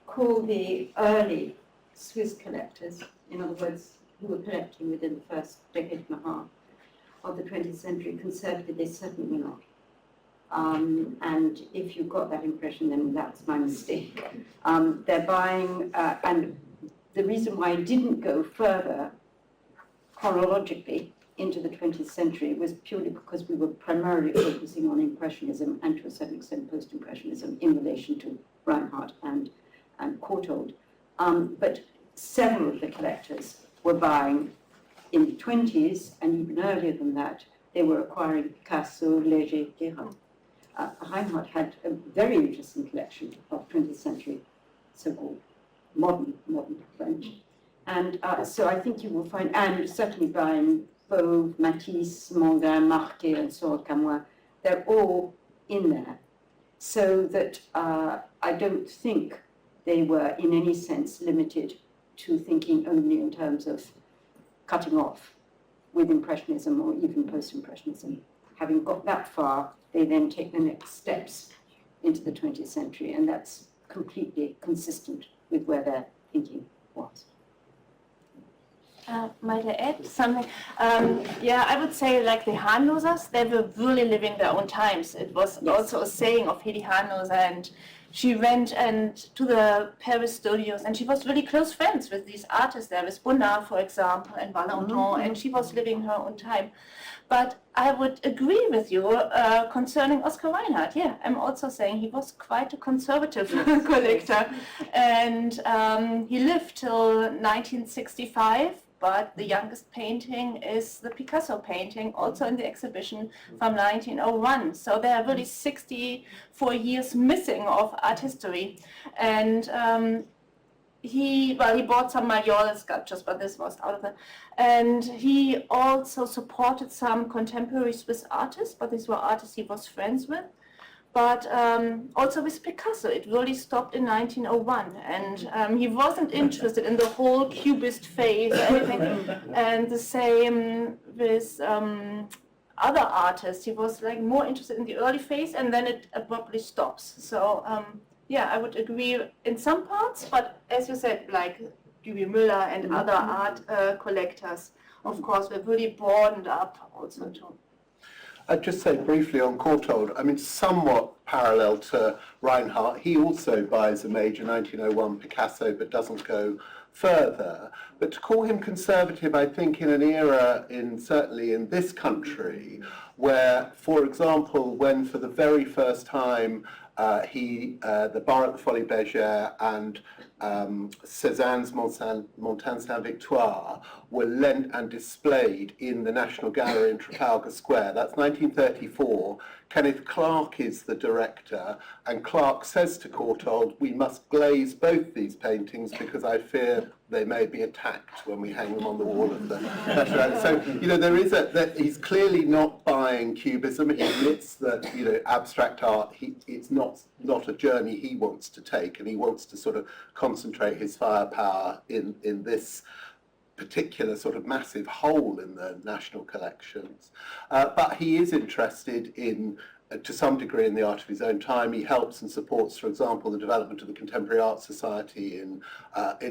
[SPEAKER 5] call the early Swiss collectors, in other words, who were collecting within the first decade and a half of the 20th century, conservative, they certainly were not. And if you got that impression, then that's my mistake. They're buying, and the reason why I didn't go further chronologically into the 20th century was purely because we were primarily focusing on Impressionism and to a certain extent Post-Impressionism in relation to Reinhart and Courtauld. But several of the collectors were buying in the 20s, and even earlier than that, they were acquiring Picasso, Léger, Guérin. Reinhart had a very interesting collection of 20th century so-called modern French. And so I think you will find, and certainly buying Fauve, Matisse, Mangan, Marquet, and so on, Camoin, they're all in there. So that I don't think they were in any sense limited to thinking only in terms of cutting off with Impressionism or even Post-Impressionism. Having got that far, they then take the next steps into the 20th century, and that's completely consistent with where their thinking was.
[SPEAKER 3] Might I add something? Yeah, I would say like the Hahnlosers, they were really living their own times. It was also a saying of Hedi Hahnloser, and she went to the Paris studios, and she was really close friends with these artists there, with Bonnard, for example, and Valentin, and she was living her own time. But I would agree with you concerning Oskar Reinhart. Yeah, I'm also saying he was quite a conservative collector, and he lived till 1965. But the youngest painting is the Picasso painting, also in the exhibition from 1901. So there are really 64 years missing of art history. And he bought some Mayol sculptures, but this was out of it. And he also supported some contemporary Swiss artists, but these were artists he was friends with. But also with Picasso, it really stopped in 1901, and he wasn't interested in the whole Cubist phase or anything. And the same with other artists. He was like more interested in the early phase, and then it abruptly stops. So yeah, I would agree in some parts, but as you said, like Duby Müller and other art collectors, of course, were really broadened up also too.
[SPEAKER 7] I'd just say briefly on Courtauld, I mean, somewhat parallel to Reinhart, he also buys a major 1901 Picasso but doesn't go further. But to call him conservative, I think in an era, certainly in this country, where, for example, when for the very first time the Bar at the Folies Bergère and Cézanne's Montagne Saint-Victoire were lent and displayed in the National Gallery in Trafalgar Square. That's 1934. Kenneth Clark is the director, and Clark says to Courtauld, "We must glaze both these paintings because I fear they may be attacked when we hang them on the wall of the National Gallery." So, you know, there is that he's clearly not buying Cubism. He admits that, you know, abstract art, it's not a journey he wants to take, and he wants to sort of concentrate his firepower in this particular sort of massive hole in the national collections. But he is interested in, to some degree, in the art of his own time. He helps and supports, for example, the development of the Contemporary Art Society in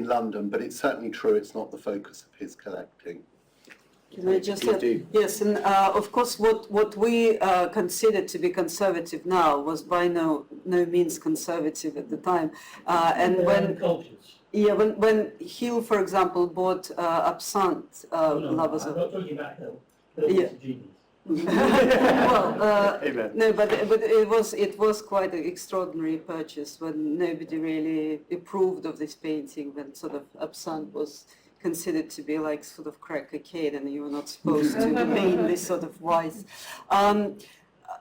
[SPEAKER 7] London, but it's certainly true it's not the focus of his collecting.
[SPEAKER 6] Can I just add? Yes, and of course what we considered to be conservative now was by no means conservative at the time. And when Hill, for example, bought Absinthe, Lovers of...
[SPEAKER 9] I'm not talking about Hill.
[SPEAKER 6] Yeah. Well, no, but it was quite an extraordinary purchase when nobody really approved of this painting, when sort of Absinthe was considered to be like sort of crack cocaine, and you were not supposed to paint this sort of wise.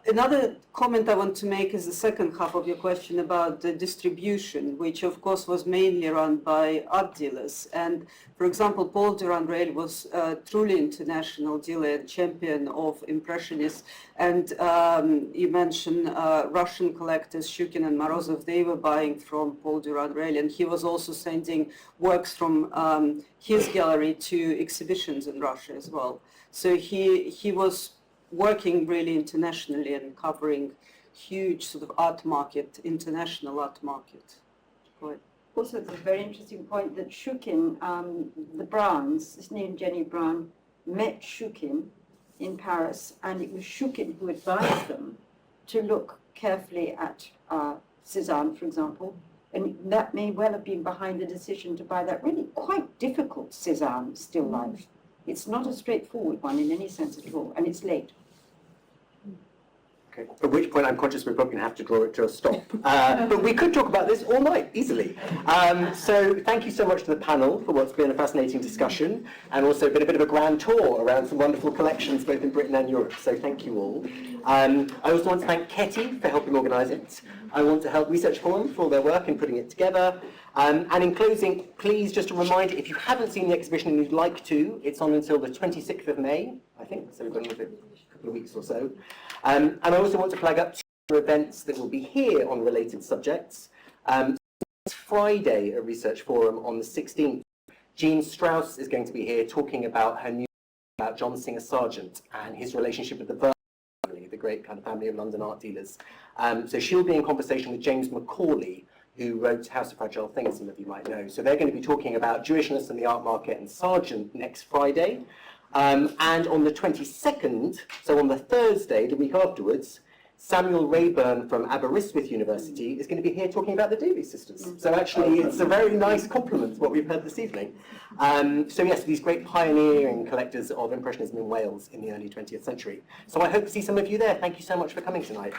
[SPEAKER 6] Another comment I want to make is the second half of your question about the distribution, which of course was mainly run by art dealers. And for example, Paul Durand-Rail was a truly international dealer and champion of Impressionists. And you mentioned Russian collectors, Shukin and Morozov, they were buying from Paul Durand-Rail, and he was also sending works from his gallery to exhibitions in Russia as well. So he was working really internationally and covering huge sort of art market, international art market.
[SPEAKER 5] Also, it's a very interesting point that Shukin, the Browns, Disney and Jenny Brown, met Shukin in Paris, and it was Shukin who advised them to look carefully at Cézanne, for example, and that may well have been behind the decision to buy that really quite difficult Cézanne still life. It's not a straightforward one in any sense at all, and it's late.
[SPEAKER 2] Okay. At which point I'm conscious we're probably going to have to draw it to a stop. But we could talk about this all night, easily. So thank you so much to the panel for what's been a fascinating discussion, and also been a bit of a grand tour around some wonderful collections both in Britain and Europe. So thank you all. I also want to thank Katja for helping organise it. I want to help Research Forum for all their work in putting it together. And in closing, please just a reminder, if you haven't seen the exhibition and you'd like to, it's on until the 26th of May, I think, so we've got another couple of weeks or so. And I also want to flag up two events that will be here on related subjects. Next Friday at Research Forum on the 16th, Jean Strauss is going to be here talking about her new book about John Singer Sargent and his relationship with the Vernon family, the great kind of family of London art dealers. So she'll be in conversation with James Macaulay, who wrote House of Fragile Things, some of you might know. So they're going to be talking about Jewishness and the art market and Sargent next Friday. And on the 22nd, so on the Thursday, the week afterwards, Samuel Rayburn from Aberystwyth University is going to be here talking about the Davies sisters. So actually, it's a very nice compliment to what we've heard this evening. So yes, these great pioneering collectors of Impressionism in Wales in the early 20th century. So I hope to see some of you there. Thank you so much for coming tonight.